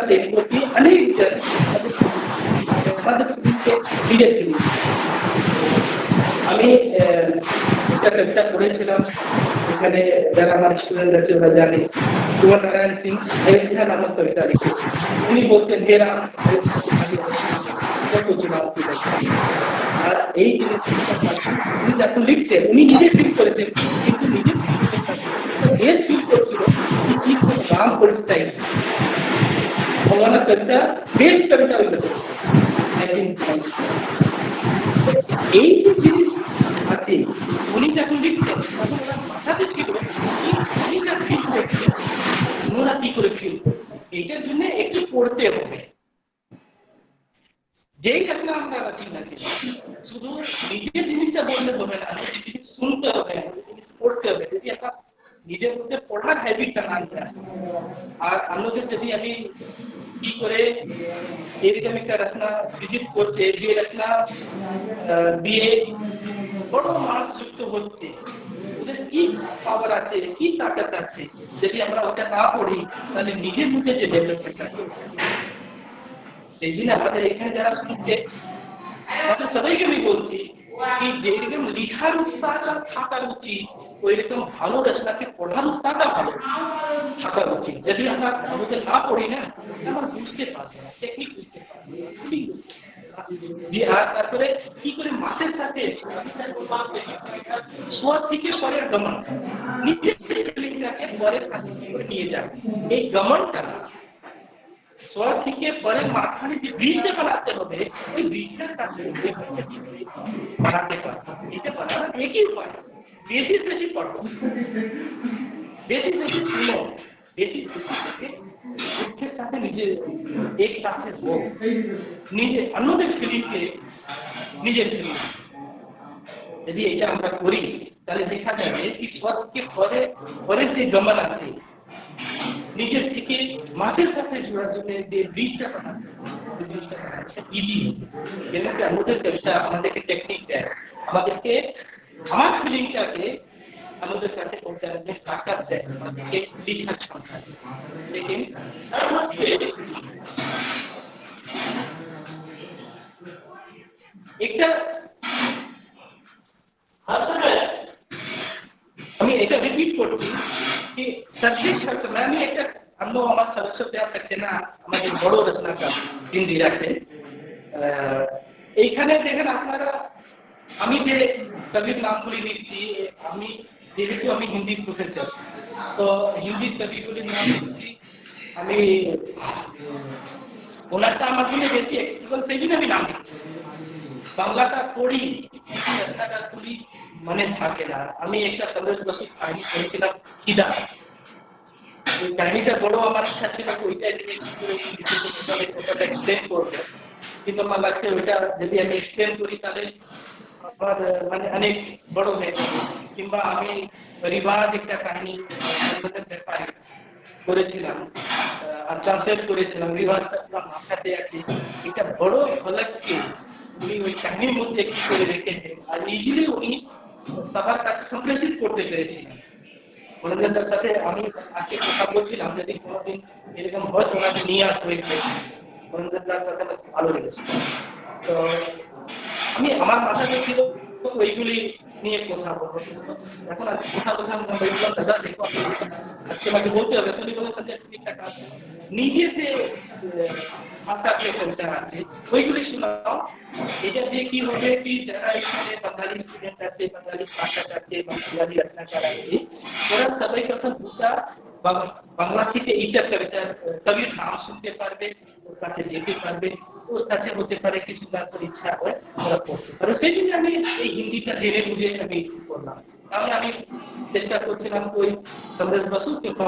देखो कि अनेक जन আমাদের ফিল্মকে নিজের ফিল্ম আমি একটা কবিতা পড়েছিলাম এখানে যারা আমার স্টুডেন্ট আছে ওরা জানে কুমার নারায়ণ সিং अयोध्या नामक कविता लिखे उन्हीं बोलते हैं मेरा अयोध्या तुम्हारी देखो चुनाव की लड़की আর এই জিনিসটা উনি যখন লিখতেন উনি নিজে ফিল করেছেন কিন্তু নিজে ফিল করতে দেশ ফিল করছিল कि चीज को राम परिस्थिति मौलाना कविता बेस्ट कविता हुई এই যে জিনিস আছে উনি যখন লিখতেন তখন ওনার মাথাতে ছিল কি উনি যা ফিল করছেন ওনারা কি করে ফিল করছেন এইটার জন্য একটু পড়তে হবে যেই রচনা আমরা রচি না শুধু নিজের জিনিসটা বললে হবে না নিজের জিনিস শুনতে হবে জিনিস পড়তে হবে যদি একটা নিজের মধ্যে পড়ার হ্যাবিটটা না আনতে আর অন্যদের যদি আমি কি করে এরকম একটা রচনা ভিজিট করতে যে রচনা দিয়ে বড় মানুষ যুক্ত হচ্ছে ওদের কি পাওয়ার আছে কি তাকাত আছে যদি আমরা ওটা না পড়ি তাহলে নিজের মধ্যে যে ডেভেলপমেন্ট আছে সেই দিন আমাদের এখানে যারা শুনছে তাদের সবাইকে আমি বলছি কি যেরকম লিখার উৎসাহটা থাকার উচিত ওই রকম ভালো রচনাকে পড়ার উৎসাহটা ভালো থাকার উচিত যদি আমরা আমাদের না পড়ি না আমরা বুঝতে পারবো না টেকনিক বুঝতে পারবো যে আর তারপরে কি করে মাসের সাথে সোয়া থেকে পরের গমন নিজের ফিলিংটাকে পরের সাথে করে নিয়ে যাবে এই গমনটা সোয়া থেকে পরের মাঝখানে যে ব্রিজটা বানাতে হবে ওই ব্রিজটার কাছে বানাতে পারবো এটা বানানোর একই উপায় বেশি বেশি পড়বো বেশি বেশি শুনো বেশি বেশি দুঃখের সাথে নিজের এক সাথে হোক নিজে অন্যদের ফিলিংকে নিজের ফিলিং যদি এটা আমরা করি তাহলে দেখা যাবে কি সবকে পরের যে গমন আছে নিজের থেকে মাঠের সাথে জোড়ার জন্য যে ব্রিজটা বানাতে ইজি কেন কি আমাদের কবিতা আমাদেরকে টেকনিক দেয় আমাদেরকে আমার ফিলিংটাকে আমাদের কাছে পৌঁছানোর তাকাত দেয় আমাদেরকে লিখার ক্ষমতা লেকিন একটা আমি এটা রিপিট করছি कि सब्जेक्ट रचना में एक हम लोग हमारे सदस्य तैयार करते ना हमारे बड़ो रचना का हिंदी রাখে এইখানে দেখেন আপনারা আমি যে কবির নামগুলি নিচ্ছি আমি যেহেতু আমি হিন্দি প্রফেসর তো হিন্দি কবিগুলির নাম নিচ্ছি আমি ওনারটা আমার জন্য বেশি এক্সেসিবল সেই জন্য আমি নাম দিচ্ছি বাংলাটা পড়ি রচনাটা পড়ি মনে থাকে না আমি একটা সন্দেশ বসু কাহিনী পড়েছিলাম খিদা ওই কাহিনীটা বড় আমার ইচ্ছা ছিল ওইটা নিয়ে কি করে ওটা এক্সপ্লেন করবো কিন্তু আমার লাগছে ওইটা যদি আমি এক্সপ্লেন করি তাহলে আমার মানে অনেক বড় হয়ে যাবে কিংবা আমি রিবাজ একটা কাহিনী ব্যাপারে করেছিলাম আর ট্রান্সলেট করেছিলাম রিবাজটা মাথাতে আছে এটা বড় ফলককে উনি ওই কাহিনীর মধ্যে কি করে রেখেছেন আর ইজিলি উনি সবার কাছে সম্প্রেষিত করতে পেরেছিলেন ওনাদের সাথে আমি আজকে কথা বলছিলাম যদি কোনোদিন এরকম হয় ওনাকে নিয়ে আসবো ওনাদের সাথে ভালো লেগেছে তো আমি আমার মাথাতে ছিল ওইগুলি নিয়ে কথা বলবো এখন আজকে কথা বললাম দাদা দেখো আজকে আমাকে বলতে হবে তুমি বলে সাথে ঠিকঠাক আছে নিজে যে ভাষাতে বলতে আছে ওইগুলি শোনাও এটা দিয়ে কি হবে কি যারা এখানে বাঙালি স্টুডেন্ট আছে বাঙালি ভাষা আছে বাঙালি রচনাকার আছে ওরা সবাই তখন দুটা বাংলা থেকে এইটা কবির নাম শুনতে পারবে ওর কাছে যেতে পারবে ওর কাছে হতে পারে কিছু তার ইচ্ছা হয় ওরা পড়তে পারে সেই জন্য আমি এই হিন্দিটা জেনে বুঝে আমি করলাম তাহলে আমি চেষ্টা করছিলাম ওই সন্দেশ বসু কিংবা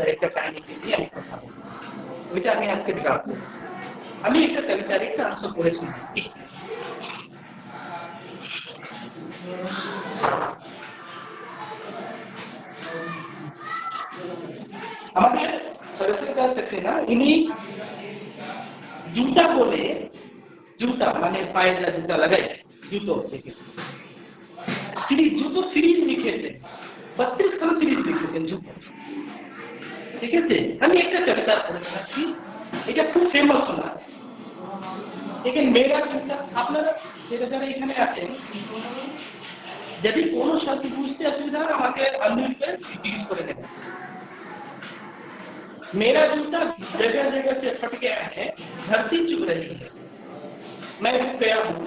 একটা কাহিনীকে দিয়ে আমি কথা বলবো ওইটা আমি আজকে ড্রাফট করেছি আমি একটা কবিতার একটা অংশ পড়েছি আমাদের সরস্বতী দাস सक्सेना इन्हीं जूता बोले जूता माने पाए जा जूता लगाए जूतो सीरीज जूतो सीरीज लिखे थे 32 खंड सीरीज लिखे थे जूतो ঠিক আছে, আমি একটা কবিতা পড়ে শোনাচ্ছি, এটা খুব ফেমাস না। এখানে মেয়েরা চিন্তা, আপনারা যারা এখানে আছেন, যদি কোনো শব্দ বুঝতে অসুবিধা হয় আমাকে আনমিউট করে জিজ্ঞেস করে নেবেন। मेरा जूता जगह जगह से फट गया है, धरती चुभ रही है, मैं रुक गया हूँ,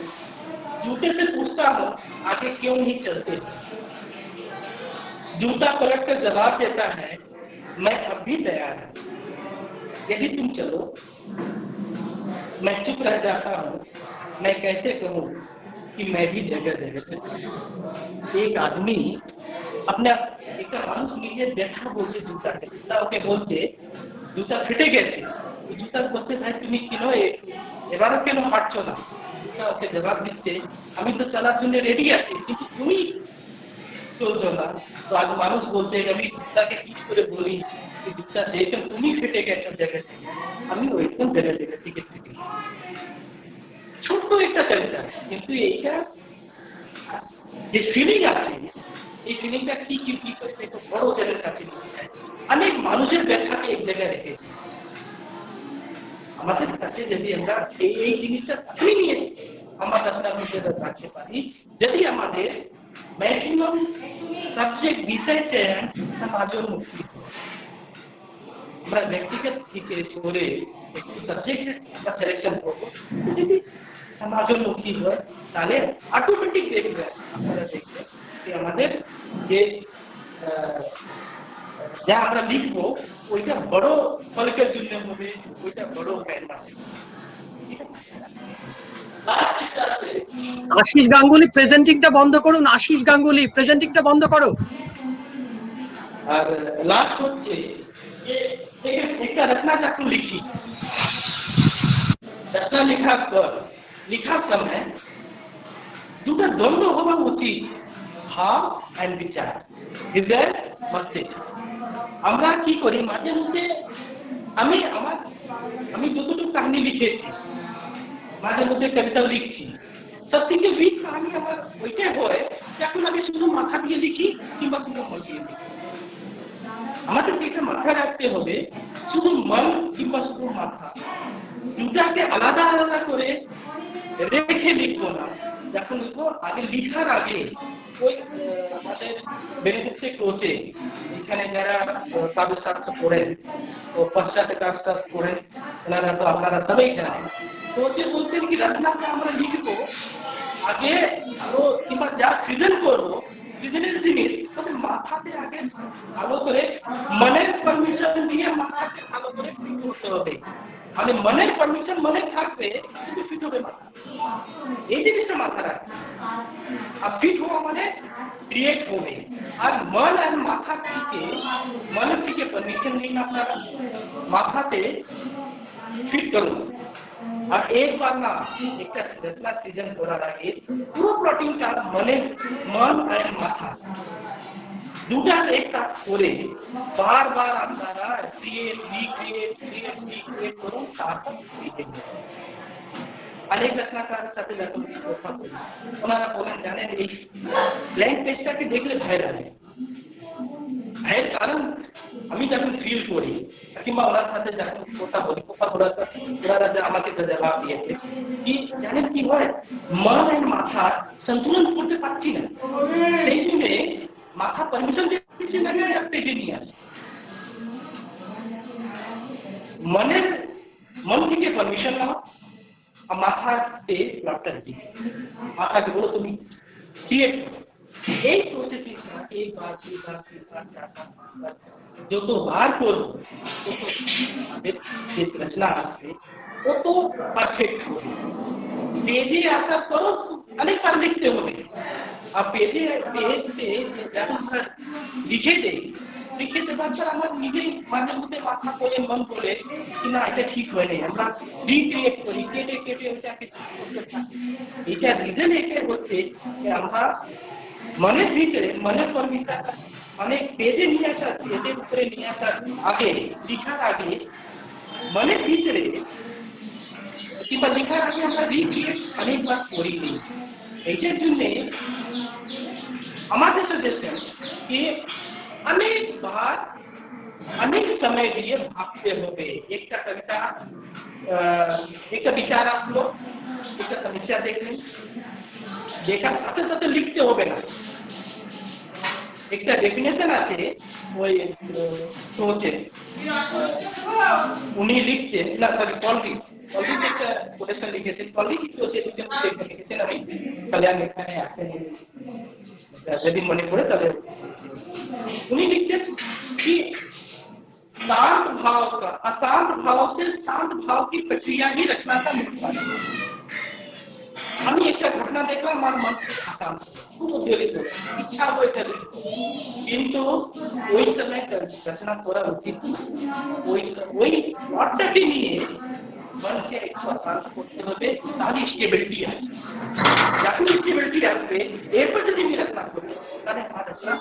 जूते से पूछता हूँ आगे क्यों नहीं चलते। जूता पलट कर जवाब देता है, मैं अब भी तैयार हूँ, यदि तुम चलो। मैं चुप रह जाता हूँ, मैं कैसे कहूँ कि मैं भी जगह जगह से। एक आदमी अपने एक মানুষ নিজের ব্যথা বলছে জুতাকে, জুতা ওকে বলছে জুতা ফেটে গেছে, জুতা বলতে ভাই তুমি কেন এবারও কেন হাঁটছো না। জুতা ওকে জবাব দিচ্ছে, আমি তো চলার জন্য রেডি আছি, কিন্তু তুমি চলছো না। তো আজ মানুষ বলছে আমি জুতাকে কি করে বলি যে জুতা যেহেতু তুমি ফেটে গেছো জায়গা থেকে, আমি ওইরকম জায়গা জায়গা থেকে ফেটে। ছোট্ট একটা কবিতা, কিন্তু এইটা যে ফিলিং আছে, এই ফিলিংটা কি করতে একটু বড় জায়গার কাছে নিয়ে যায়। অনেক মানুষের ব্যথাকে এক জায়গায় রেখেছে। আমাদের কাছে যদি আমরা এই জিনিসটা তুলে নিয়ে আমার রাস্তার মধ্যে রাখতে পারি, যদি আমাদের ম্যাক্সিমাম সাবজেক্ট বিষয় চয়ন সমাজোন্মুখী, আমরা ব্যক্তিগত থেকে করে একটু সাবজেক্টের আমরা সিলেকশন করবো, যদি সমাজোন্মুখী হয় তাহলে অটোমেটিক দেখবেন, আপনারা দেখবেন যে আমাদের যে যা আমরা লিখবো ওইটা বড় ফলকের জন্য হবে, ওইটা বড় জ্ঞান হবে। আশিস গাঙ্গুলি প্রেজেন্টিংটা বন্ধ করুন, আশিস গাঙ্গুলি প্রেজেন্টিংটা বন্ধ করো। আর লাস্ট হচ্ছে একটা রচনা যখন লিখি, রচনা লিখার সময় দুটো দ্বন্দ্ব হওয়া উচিত, ভাব এন্ড বিচার, হৃদয় মস্তিষ্ক। আমরা কি করি মাঝে মধ্যে, আমি যতটুকু কাহিনী লিখেছি, মাঝে মধ্যে কবিতাও লিখছি, সব থেকে উইক কাহিনী আমার ওইটাই হয় যখন আমি শুধু মাথা দিয়ে লিখি কিংবা শুধু মন দিয়ে লিখি। আমাদেরকে এটা মাথায় রাখতে হবে, শুধু মন কিংবা শুধু মাথা দুটাকে আলাদা আলাদা করে রেখে লিখবো না। যখন লিখবো আগে লিখার আগে ওই আমাদের বেনিফিটে কোচে এখানে যারা কাব্যশাস্ত্র পড়েন ও পাশ্চাত্য কাব্যশাস্ত্র পড়েন, ওনারা তো আপনারা সবাই জানেন। কোচে বলছেন কি রচনাটা আমরা লিখবো আগে আরো কিংবা যা সৃজন করবো সৃজনের জিনিস তবে মাথাতে আগে ভালো করে মনের পারমিশন দিয়ে মাথাকে ভালো করে ফিট করতে হবে। মানে মনের পারমিশন মনে থাকবে কিন্তু ফিট হবে মাথা, এই জিনিসটা মাথা রাখবে। আর ফিট হওয়া মানে ক্রিয়েট হবে। আর মন আর মাথা থেকে মনের থেকে পারমিশন নিন, আপনারা মাথাতে ফিট করুন। আর একবার না একটা রচনা সৃজন করার আগে পুরো প্লটিংটা মন আর মাথা দুটা একসাথে করে বারবার আপনারা রিক্রিয়েট করুন, তারপর লিখে নিন। अनेक रचनाकार साथे যখন কথা বলি ওনারা বলেন জানেন এই ব্ল্যাঙ্ক পেজটাকে দেখলে ভয় লাগে। ভয়ের কারণ আমি যখন ফিল করি কিংবা ওনার সাথে যখন কথা বলি, কথা বলার পর ওনারা যে আমাকে জবাব দিয়েছে কি জানেন কি হয়, মন আর মাথা সন্তুলন করতে পারছি না, সেই জন্য মাথা পারমিশন দিচ্ছে না পেজে নিয়ে আসে। মন থেকে পারমিশন নাও, মাথাতে প্লটটা দিই, মাথাকে বলো তুমি ক্রিয়েট করো। এই প্রসেসিং একবার যতবার করবো তত আমাদের যে রচনা আসবে তত পারফেক্ট হবে। পেজে আসার পরও অনেকবার লিখতে হবে। আর পেজে যখন আমরা লিখে দেই, লিখে দেওয়ার পর আমার নিজেই মাঝে মধ্যে মাথা বলে মন বলে কি না এটা ঠিক হয়নি, আমরা রিক্রিয়েট করি, কেটে ওটাকে করতে থাকি। এটা রিজন এটা হচ্ছে যে আমরা মনের ভিতরে মনের পারমিশন অনেক পেজে নিয়ে আসা, পেজের উপরে নিয়ে আসার আগে লিখার আগে মনের ভিতরে কিংবা লেখার আগে আমরা রিক্রিয়েট অনেকবার করি। এইটার জন্য আমাদের সাজেশন যে অনেকবার अनेक समय दिए भागते हुए एक कविता एक विचार আসলো একটা সমস্যা দেখলেন দেখার সাথে সাথে লিখতে হবে না একটা ডেফিনেশন আছে ওই সোচে উনি লিখছেন না সরি পলিটিক্স পলিটিক্স একটা কোটেশন লিখেছেন পলিটিক্স হচ্ছে দুজন লিখেছেন আমি কল্যাণ এখানে আসেন যদি মনে পড়ে তাহলে उन्हीं लिखते कि शांत भाव का अशांत भाव से शांत भाव की प्रक्रिया ही रचना का मुख्य है আমি একটা ঘটনা দেখলাম আমার মন খুব আশান্ত খুব উদ্বেলিত ইচ্ছা হয়েছে কিন্তু ওই সময় রচনা করা উচিত ওই ওই প্লটটাকে নিয়ে মনকে একটু শান্ত করতে হবে তাহলে স্টেবিলিটি আসবে যখন স্টেবিলিটি আসবে এরপর যদি আমি রচনা করি তাহলে আমার রচনা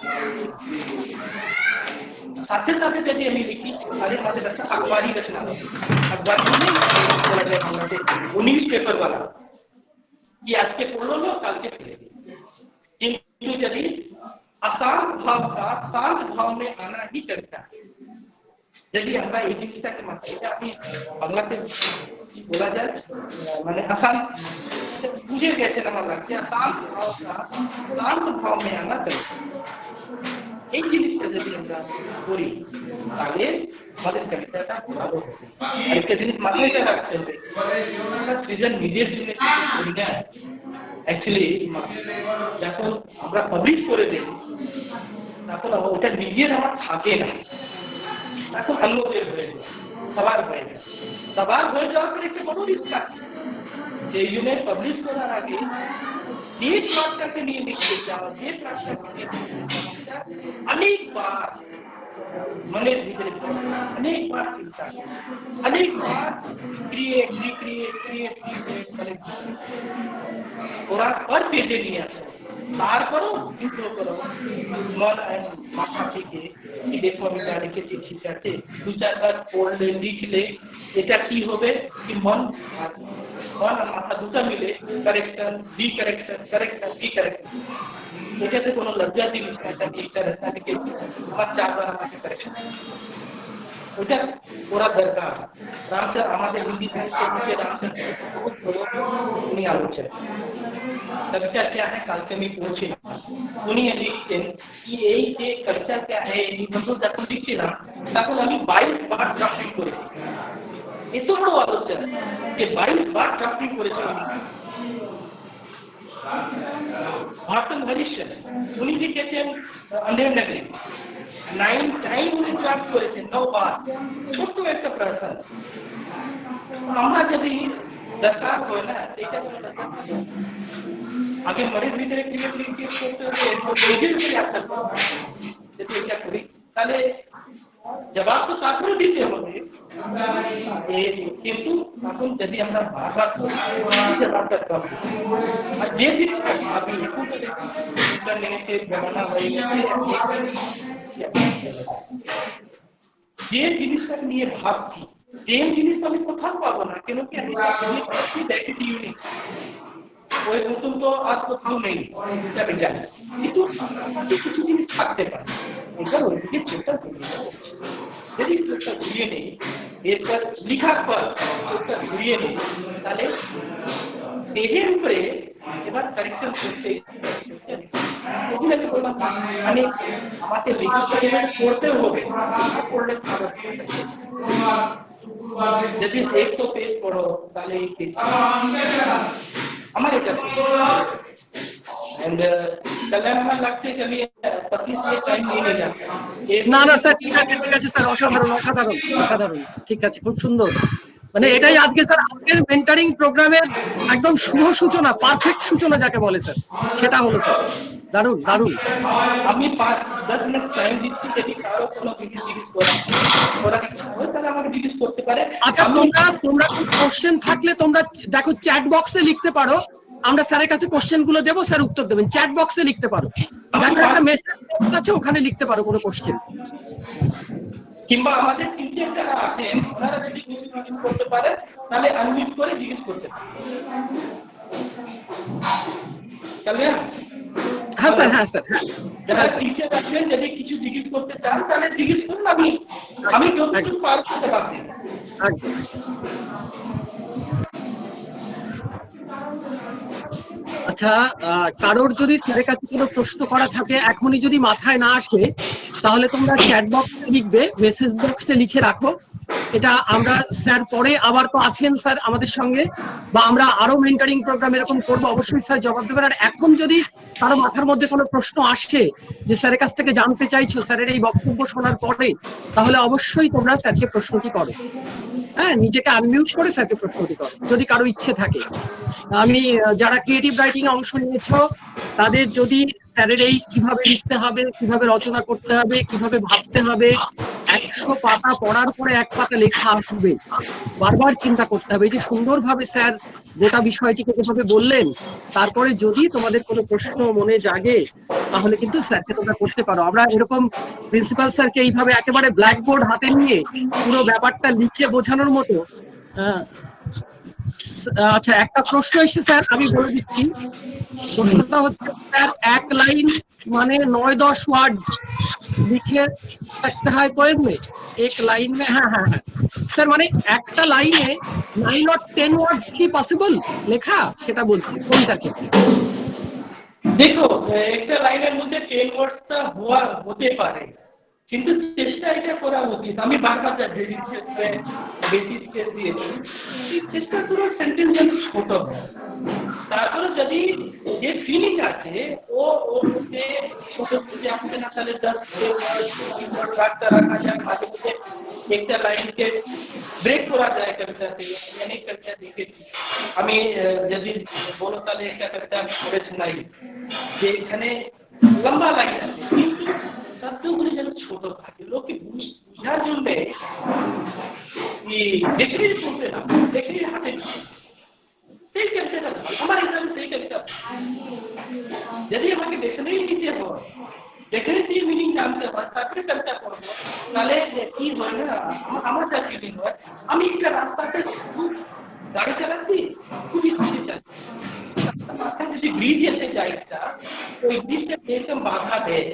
साथे साथे यदि हम लिखी अरे हमारे रचना अखबारी रचना अखबार न्यूज पेपर वाला ये आज के पढ़ो लो कल के किंतु यदि अशांत भाव का शांत भाव में आना ही करता है यदि আমরা এই জিনিসটাকে মাথায় এটা আপনি বাংলাতে বলা যায় মানে আসান বুঝে গেছেন আমার লাগছে শান্ত ভাব में आना करता এই জিনিসটা যদি আমরা করি তাহলে আমাদের কবিতাটা ভালো হবে আর একটা জিনিস মাথায় রাখতে হবে আমরা সৃজন নিজের জন্য করি না অ্যাকচুয়ালি যখন আমরা পাবলিশ করে দিই তখন ওটা নিজের আমার থাকে না তখন অন্যদের হয়ে যায় সবার হয়ে যায় সবার হয়ে যাওয়ার পরে একটা বড় রিস্ক আছে সেই জন্য পাবলিশ করার আগে যে প্লটটাকে নিয়ে লিখতে চাও যে প্লটটাকে নিয়ে अनेक बार मन भीतर अनेक बार चिंता अनेक बार क्रिएट ওরা पर पेजे নিয়ে আসে তারপরও ইন্ট্রো করো মন মাথা থেকে কি দেখো আমি যা লিখেছি ঠিক আছে দু চারবার পড়লে লিখলে এটা কি হবে কি মন আর মাথা দুটো মিলে কারেকশন বি কারেকশন এটাতে কোনো লজ্জা জিনিস না এটা একটা রাস্তা থেকে আমার চারবার আমাকে কারেকশন ওটা ওরা দরকার রামচন্দ্র আমাদের হিন্দি সাহিত্যের মধ্যে রামচন্দ্র बहुत उन्नी आलोचना कविता क्या है कल से मैं पूछे उन्हीं लिखते कि এই যে कविता क्या है निबंध যখন লিখছিলাম তখন আমি 22 বার ড্রাফটিং করেছি এত বড় আলোচনা যে 22 বার ড্রাফটিং করেছি ভারতন হরিশন উনি লিখেছেন अंधेर नगरी 9 টাইম উনি ড্রাফট করেছেন 9 বার ছোট একটা প্রশ্ন আমরা যদি দরকার হয় না এটা কোনো দরকার নেই আগে মনের ভিতরে ক্রিয়েট করতে হবে নিজের উপরে আস্থা যদি এটা করি তাহলে জবাব তো তারপরে দিতে হবে কিন্তু এখন যদি আমরা বারবার জবাবটা কম আর যে জিনিসটা ভাবি একটু যদি ইন্টারনেটে ব্যবহার হয়ে গেছে যে জিনিসটা নিয়ে ভাবছি सेम জিনিস আমি কোথাও পাবো না কেন কি আমি জিনিসটা দেখেছি ইউনিক ওই নতুন তো আর কোথাও নেই এটা আমি জানি কিন্তু কিছু জিনিস থাকতে পারে এটা ওইদিকে চেষ্টা করি যদি চেষ্টা ঘুরিয়ে নেই এরপর লিখার পর চেষ্টা ঘুরিয়ে নেই তাহলে পেজের উপরে এবার কারেকশন করতে এগুলো আমি বললাম মানে আমাকে লিখতে পড়তে হবে পড়লে ভালো यदि 100 पेज पढ़ो ताले एक पेज हमारे क्या एंड कल्याण আমার লাগছে যে আমি 25 মিনিট টাইম নিয়ে নিলাম না না স্যার ঠিক আছে স্যার অসাধারণ ঠিক আছে খুব সুন্দর মানে এটাই আজকে স্যার আজকের মেন্টরিং প্রোগ্রামের একদম শুভ সূচনা পারফেক্ট সূচনা যাকে বলে স্যার সেটা হলো স্যার দারুণ আমি 5-10 মিনিট টাইম দিচ্ছি যদি কারো কোনো জিজ্ঞেস করা হয় তাহলে আমাকে জিজ্ঞেস করতে পারে আচ্ছা তোমরা কোশ্চেন থাকলে তোমরা দেখো চ্যাট বক্সে লিখতে পারো আমরা স্যারের কাছে কোশ্চেন গুলো দেবো স্যার উত্তর দেবেন চ্যাট বক্সে লিখতে পারো দেখো একটা মেসেজ বক্স আছে ওখানে লিখতে পারো কোনো কোশ্চেন কিংবা আমাদের টিচার যারা আছেন ওনারা যদি জিজ্ঞেস করতে পারে তাহলে আনমিউট করে জিজ্ঞেস করতে পারে চলে হ্যাঁ স্যার, হ্যাঁ স্যার, যারা হ্যাঁ স্যার, টিচার আছেন যদি কিছু জিজ্ঞেস করতে চান তাহলে জিজ্ঞেস করুন, আমি যতটুকু পারবো সেটা পারছি। একদম। আচ্ছা, কারোর যদি স্যারের কাছে কোনো প্রশ্ন করা থাকে এখনই যদি মাথায় না আসে, তাহলে তোমরা চ্যাট বক্সে লিখবে, মেসেজ বক্সে লিখে রাখো। এটা আমরা স্যার পরে আবার তো আছেন স্যার আমাদের সঙ্গে, বা আমরা আরো মেন্টরিং প্রোগ্রাম এরকম করবো, অবশ্যই স্যার জবাব দেবেন। আর এখন যদি কারো মাথার মধ্যে কোনো প্রশ্ন আসে যে স্যারের কাছ থেকে জানতে চাইছো স্যারের এই বক্তব্য শোনার পরে, তাহলে অবশ্যই তোমরা স্যারকে প্রশ্নটি করো। হ্যাঁ, নিজেকে আনমিউট করে স্যারকে প্রশ্নটি করো যদি কারো ইচ্ছে থাকে। আমি যারা ক্রিয়েটিভ রাইটিং এ অংশ নিয়েছো তাদের যদি স্যারের এই কিভাবে লিখতে হবে, কিভাবে রচনা করতে হবে, কিভাবে ভাবতে হবে, 100 পাতা পড়ার পরে 1 পাতা লেখা আসবে, বারবার চিন্তা করতে হবে। এই যে সুন্দরভাবে স্যার গোটা বিষয়টিকে যেভাবে বললেন, তারপরে যদি তোমাদের কোনো প্রশ্ন মনে জাগে তাহলে কিন্তু স্যারকে তোমরা করতে পারো। আমরা এরকম প্রিন্সিপাল স্যারকে এইভাবে একেবারে ব্ল্যাকবোর্ড হাতে নিয়ে পুরো ব্যাপারটা লিখে বোঝানোর মতো। আচ্ছা, একটা প্রশ্ন এসেছে স্যার, আমি বলে দিচ্ছি। প্রশ্নটা হচ্ছে স্যার, 1 লাইন মানে 9-10 ওয়ার্ড লিখে सकते हैं पोएम में, 1 লাইন में। হ্যাঁ হ্যাঁ হ্যাঁ স্যার, মানে একটা লাইনে 9 or 10 ওয়ার্ডস কি পসিবল লেখা, সেটা বলছি কবিতার ক্ষেত্রে। দেখো, একটা লাইনের মধ্যে 10 ওয়ার্ডসটা হতে পারে, কিন্তু চেষ্টা এটা করা উচিত। আমি বারবার বেসিস কেস দিয়েছি, চেষ্টা করো সেন্টেন্স যেন ছোট হয়। তারপরে যদি যে ফিলিং আছে ওর মধ্যে ছোট যদি আসছে না, তাহলে রাখা যায়। মাঝে মধ্যে একটা লাইনকে ব্রেক করা যায় কবিতাতে। আমি অনেক কবিতা দেখেছি। আমি যদি বলো তাহলে একটা কবিতা আমি পড়ে শোনাই যে এখানে লম্বা লাইন আছে কিন্তু শব্দগুলি যেন ছোট থাকে, লোকে বুঝার জন্য দেখে পড়তে না, দেখে হাতে সেই কবিতাটা আমার হিসাবে সেই কবিতা। যদি আমাকে দেখলেই নিতে হয়, দেখে সেই মিনিং জানতে হয়, তারপরে কবিতা পড়বো, তাহলে কি হয় না, আমার যা ফিলিং হয়, আমি একটা রাস্তাতে খুব গাড়ি চালাচ্ছি, খুবই স্পিডে চালাচ্ছি, মাথায় যদি ব্রিজ এসে যায় একটা, ওই ব্রিজটা যেরকম বাধা দেয়,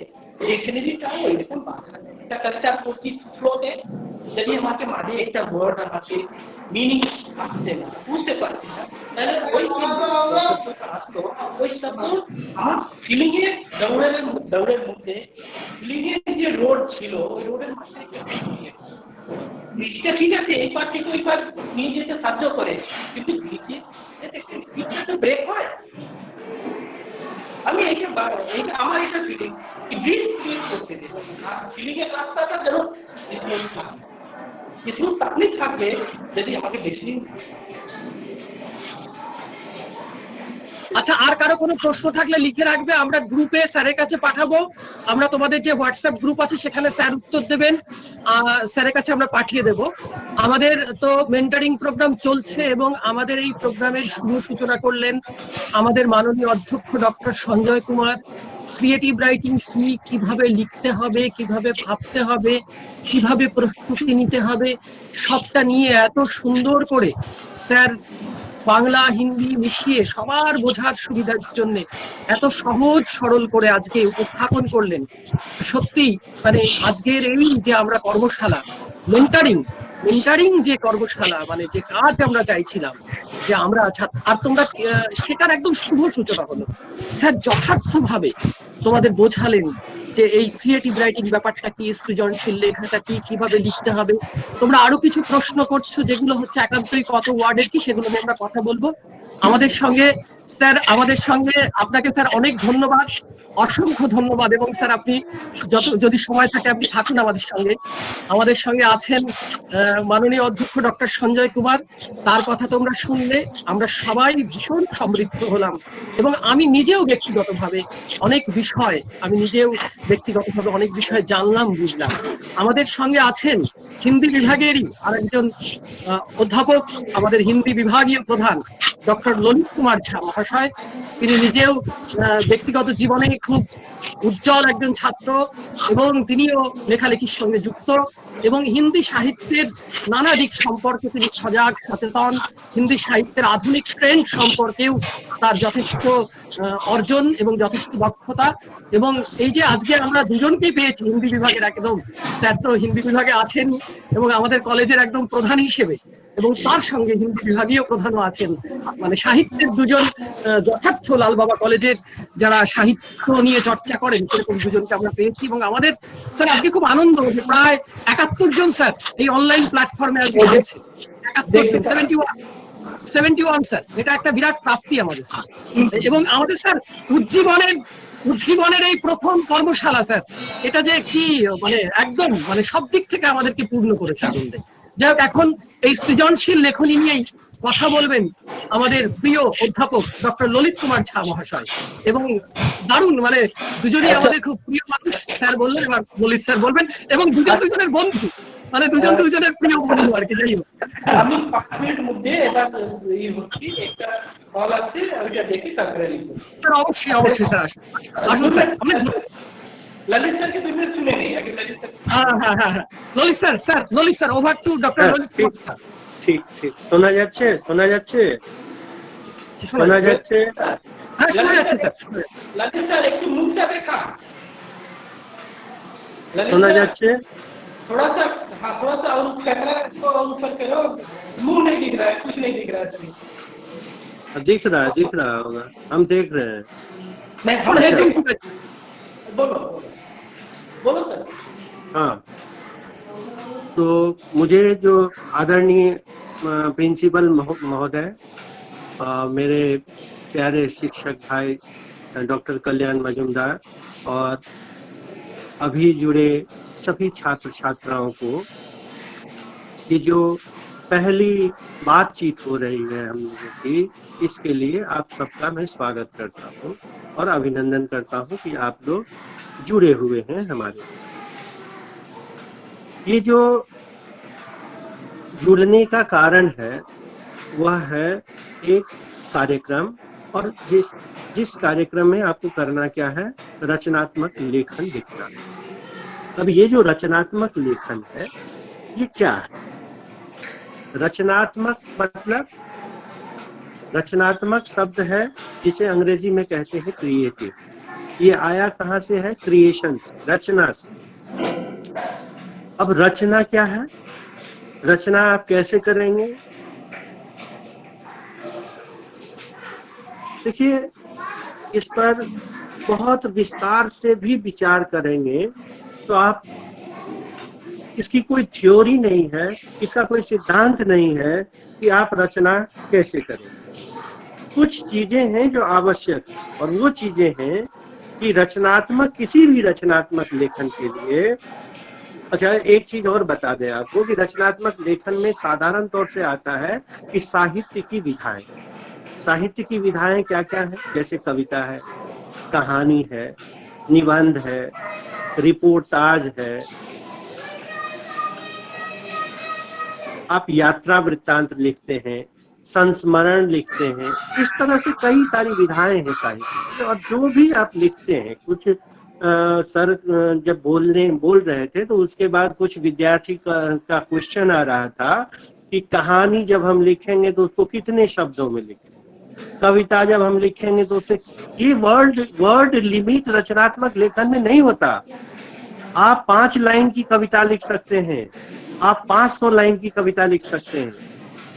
যেখানে দিটাও ওইরকম বাধা দেয়। একটা কবিতা পড়ছি স্লোতে, যদি আমাকে মাঝে একটা ওয়ার্ড আমাকে মিনিং আসছে না, বুঝতে পারছি না, তাহলে ওই শব্দটা আসলো, ওই শব্দ আমার ফিলিং এর দৌড়ের মধ্যে ফিলিং এর যে রোড ছিল, ওই রোডের মধ্যে ব্রিজটা ঠিক আছে, এই পার থেকে ওই পার নিয়ে যেতে সাহায্য করে, কিন্তু ব্রিজটা তো ব্রেক হয়। আমি আমার এটা ফিলিং ব্রিজ করতে দেবো, ফিলিং এর রাস্তাটা যেন কিছু তাকলিফ থাকবে যদি আমাকে বেশি। আচ্ছা, আর কারো কোনো প্রশ্ন থাকলে লিখে রাখবে, আমরা গ্রুপে স্যারের কাছে পাঠাবো। আমরা তোমাদের যে হোয়াটসঅ্যাপ গ্রুপ আছে সেখানে স্যার উত্তর দেবেন, স্যারের কাছে আমরা পাঠিয়ে দেব। আমাদের তো মেন্টরিং প্রোগ্রাম চলছে এবং আমাদের এই প্রোগ্রামের শুভ সূচনা করলেন আমাদের মাননীয় অধ্যক্ষ doctor Sanjay Kumar. Creative writing কি, কিভাবে লিখতে হবে, কিভাবে ভাবতে হবে, কিভাবে প্রস্তুতি নিতে হবে, সবটা নিয়ে এত সুন্দর করে স্যার বাংলা হিন্দি মিশিয়ে সবার বোঝার সুবিধার জন্য এত সহজ সরল করে আজকে উপস্থাপন করলেন। সত্যি মানে আজকের এই যে আমরা কর্মশালা মেন্টারিং যে কর্মশালা, মানে যে কাজ আমরা চাইছিলাম যে আমরা, আর তোমরা সেটার একদম শুভ সূচনা হলো। স্যার যথার্থভাবে তোমাদের বোঝালেন যে এই ক্রিয়েটিভ রাইটিং ব্যাপারটা কি, সৃজনশীল লেখাটা কি, কিভাবে লিখতে হবে। তোমরা আরো কিছু প্রশ্ন করছো যেগুলো হচ্ছে একান্তই কত ওয়ার্ডের কি, সেগুলো নিয়ে আমরা কথা বলবো আমাদের সঙ্গে। স্যার আমাদের সঙ্গে, আপনাকে স্যার অনেক ধন্যবাদ, অসংখ্য ধন্যবাদ। এবং স্যার আপনি যদি সময় থাকে আপনি থাকুন আমাদের সঙ্গে। আমাদের সঙ্গে আছেন মাননীয় অধ্যক্ষ ডক্টর সঞ্জয় কুমার। তার কথা তোমরা শুনলে আমরা সবাই ভীষণ সমৃদ্ধ হলাম এবং আমি নিজেও ব্যক্তিগতভাবে অনেক বিষয় জানলাম, বুঝলাম। আমাদের সঙ্গে আছেন হিন্দি বিভাগেরই আরেকজন অধ্যাপক, আমাদের হিন্দি বিভাগীয় প্রধান ডক্টর ললিত কুমার ঝা মহাশয়। তিনি নিজেও ব্যক্তিগত জীবনে খুব উজ্জ্বল একজন ছাত্র এবং তিনিও লেখালেখির সঙ্গে যুক্ত এবং হিন্দি সাহিত্যের নানা দিক সম্পর্কে তিনি সজাগ সচেতন। হিন্দি সাহিত্যের আধুনিক ট্রেন্ড সম্পর্কেও তার যথেষ্ট অর্জন এবং যথেষ্ট দক্ষতা, এবং এই যে আজকে আমরা দুজনকেই পেয়েছি হিন্দি বিভাগের, একদম স্যার তো হিন্দি বিভাগে আছেন এবং আমাদের কলেজের একদম প্রধান হিসেবে, এবং তার সঙ্গে হিন্দি বিভাগীয় প্রধানও আছেন, মানে সাহিত্যের দুজন যথার্থ লাল বাবা কলেজের যারা সাহিত্য নিয়ে চর্চা করেন সেরকম দুজনকে আমরা পেয়েছি। এবং আমাদের স্যার আজকে খুব আনন্দ যে প্রায় 71 জন স্যার এই অনলাইন প্ল্যাটফর্মে আজকে আছে। 71 জন, 71 স্যার, এটা একটা বিরাট প্রাপ্তি আমাদের স্যার। এবং আমাদের স্যার উজ্জীবনের এই প্রথম কর্মশালা স্যার, এটা যে কি মানে একদম মানে সব দিক থেকে আমাদেরকে পূর্ণ করেছে আনন্দে। যাই হোক, এখন এই সৃজনশীল লেখনী নিয়েই কথা বলবেন আমাদের প্রিয় অধ্যাপক ডক্টর ললিত কুমার ঝা মহাশয়। এবং দারুণ, মানে দুজনই আমাদের খুব প্রিয় মানুষ, স্যার বললেন, এবার ললিত স্যার বলবেন, এবং দুজনের বন্ধু, মানে দুজনের প্রিয় বন্ধু আর কি। যাই হোক, আমি 5 মিনিট মধ্যে এটা হচ্ছি, একটা কল আছে, ওইটা দেখে তারপরে লিখবো। স্যার অবশ্যই স্যার আসুন স্যার। ललित सर के 2 मिनट सुने नहीं आगे ललित सर। হ্যাঁ Lalit sir over to doctor Lalit. ঠিক শোনা যাচ্ছে হ্যাঁ শোনা যাচ্ছে স্যার। ललित सर एक मुंहটা देखा, শোনা যাচ্ছে थोड़ा सा, हाँ थोड़ा सा और कैमरा को ऊपर करो, मुंह नहीं दिख रहा है, कुछ नहीं दिख रहा है। दिख रहा होगा, हम देख रहे हैं। मैं बोलो सर। हाँ, तो मुझे जो आदरणीय प्रिंसिपल महोदय, मेरे प्यारे शिक्षक भाई डॉक्टर कल्याण मजूमदार और अभी जुड़े सभी छात्र छात्राओं को, ये जो पहली बातचीत हो रही है हम लोगों की, इसके लिए आप सबका मैं स्वागत करता हूँ और अभिनंदन करता हूँ कि आप लोग जुड़े हुए हैं हमारे साथ। ये जो जुड़ने का कारण है वह है एक कार्यक्रम, और जिस कार्यक्रम में आपको करना क्या है, रचनात्मक लेखन लिखना। अब ये जो रचनात्मक लेखन है ये क्या है? रचनात्मक मतलब, रचनात्मक शब्द है जिसे अंग्रेजी में कहते हैं क्रिएटिव। ये आया कहाँ से है? क्रिएशन से, रचना से। अब रचना क्या है? रचना आप कैसे करेंगे? देखिए, इस पर बहुत विस्तार से भी विचार करेंगे तो आप, इसकी कोई थ्योरी नहीं है, इसका कोई सिद्धांत नहीं है कि आप रचना कैसे करें। कुछ चीजें हैं जो आवश्यक, और वो चीजें हैं कि रचनात्मक, किसी भी रचनात्मक लेखन के लिए। अच्छा, एक चीज और बता दें आपको कि रचनात्मक लेखन में साधारण तौर से आता है कि साहित्य की विधाएं। साहित्य की विधाएं क्या क्या है? जैसे कविता है, कहानी है, निबंध है, रिपोर्टाज है, आप यात्रा वृत्तांत लिखते हैं, संस्मरण लिखते हैं। इस तरह से कई सारी विधाएं हैं साहित्य। और जो भी आप लिखते हैं, कुछ सर जब बोल रहे थे तो उसके बाद कुछ विद्यार्थी का क्वेश्चन आ रहा था कि कहानी जब हम लिखेंगे तो उसको कितने शब्दों में लिखें, कविता जब हम लिखेंगे तो उसे, ये वर्ड लिमिट रचनात्मक लेखन में नहीं होता। आप 5 लाइन की कविता लिख सकते हैं, आप 500 लाइन की कविता लिख सकते हैं।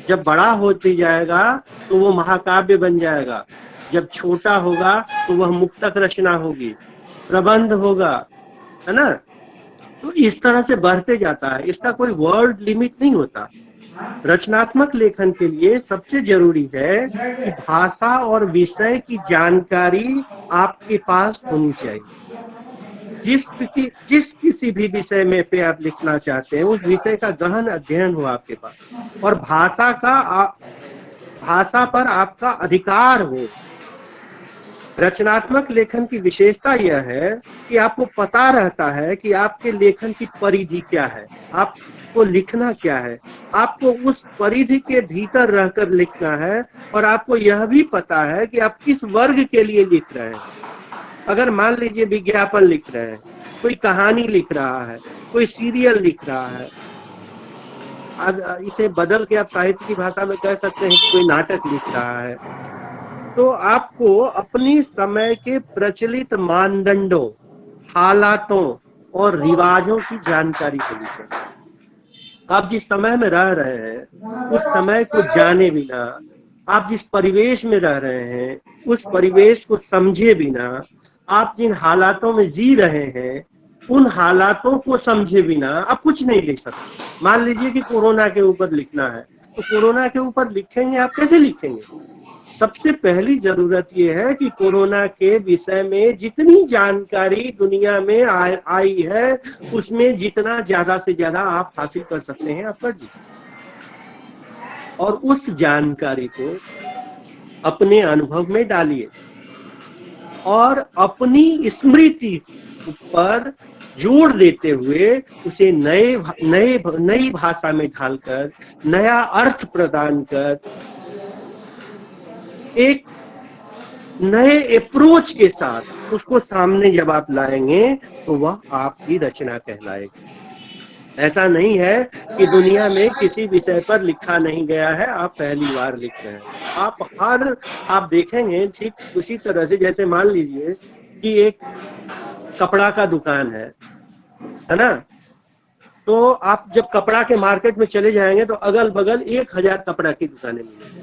जब बड़ा होते जाएगा तो वो महाकाव्य बन जाएगा, जब छोटा होगा तो वह मुक्तक रचना होगी, प्रबंध होगा, है ना। तो इस तरह से बढ़ते जाता है, इसका कोई वर्ड लिमिट नहीं होता। रचनात्मक लेखन के लिए सबसे जरूरी है कि भाषा और विषय की जानकारी आपके पास होनी चाहिए। जिस किसी भी विषय में पे आप लिखना चाहते हैं, उस विषय का गहन अध्ययन हो आपके पास, और भाषा पर आपका अधिकार हो। रचनात्मक लेखन की विशेषता यह है कि आपको पता रहता है कि आपके लेखन की परिधि क्या है, आपको लिखना क्या है, आपको उस परिधि के भीतर रहकर लिखना है, और आपको यह भी पता है कि आप किस वर्ग के लिए लिख रहे हैं। अगर मान लीजिए विज्ञापन लिख रहे हैं, कोई कहानी लिख रहा है, कोई सीरियल लिख रहा है, अब इसे बदल के आप साहित्य की भाषा में कह सकते हैं कि कोई नाटक लिख रहा है, तो आपको अपनी समय के प्रचलित मानदंडों, हालातों और रिवाजों की जानकारी होनी चाहिए। आप जिस समय में रह रहे हैं उस समय को जाने बिना, आप जिस परिवेश में रह रहे हैं उस परिवेश को समझे बिना, आप जिन हालातों में जी रहे हैं उन हालातों को समझे बिना आप कुछ नहीं लिख सकते। मान लीजिए कि कोरोना के ऊपर लिखना है, तो कोरोना के ऊपर लिखेंगे, आप कैसे लिखेंगे? सबसे पहली जरूरत यह है कि कोरोना के विषय में जितनी जानकारी दुनिया में आई है उसमें जितना ज्यादा से ज्यादा आप हासिल कर सकते हैं आप कर दीजिए, और उस जानकारी को अपने अनुभव में डालिए और अपनी स्मृति पर जोड़ देते हुए उसे नई भाषा में ढालकर, नया अर्थ प्रदान कर, एक नए अप्रोच के साथ उसको सामने जब आप लाएंगे तो वह आपकी रचना कहलाएगी। ऐसा नहीं है कि दुनिया में किसी विषय पर लिखा नहीं गया है, आप पहली बार लिख रहे हैं। आप देखेंगे ठीक उसी तरह से, जैसे मान लीजिए कि एक कपड़ा का दुकान है ना, तो आप जब कपड़ा के मार्केट में चले जाएंगे तो अगल बगल 1000 कपड़ा की दुकानें मिलेंगी।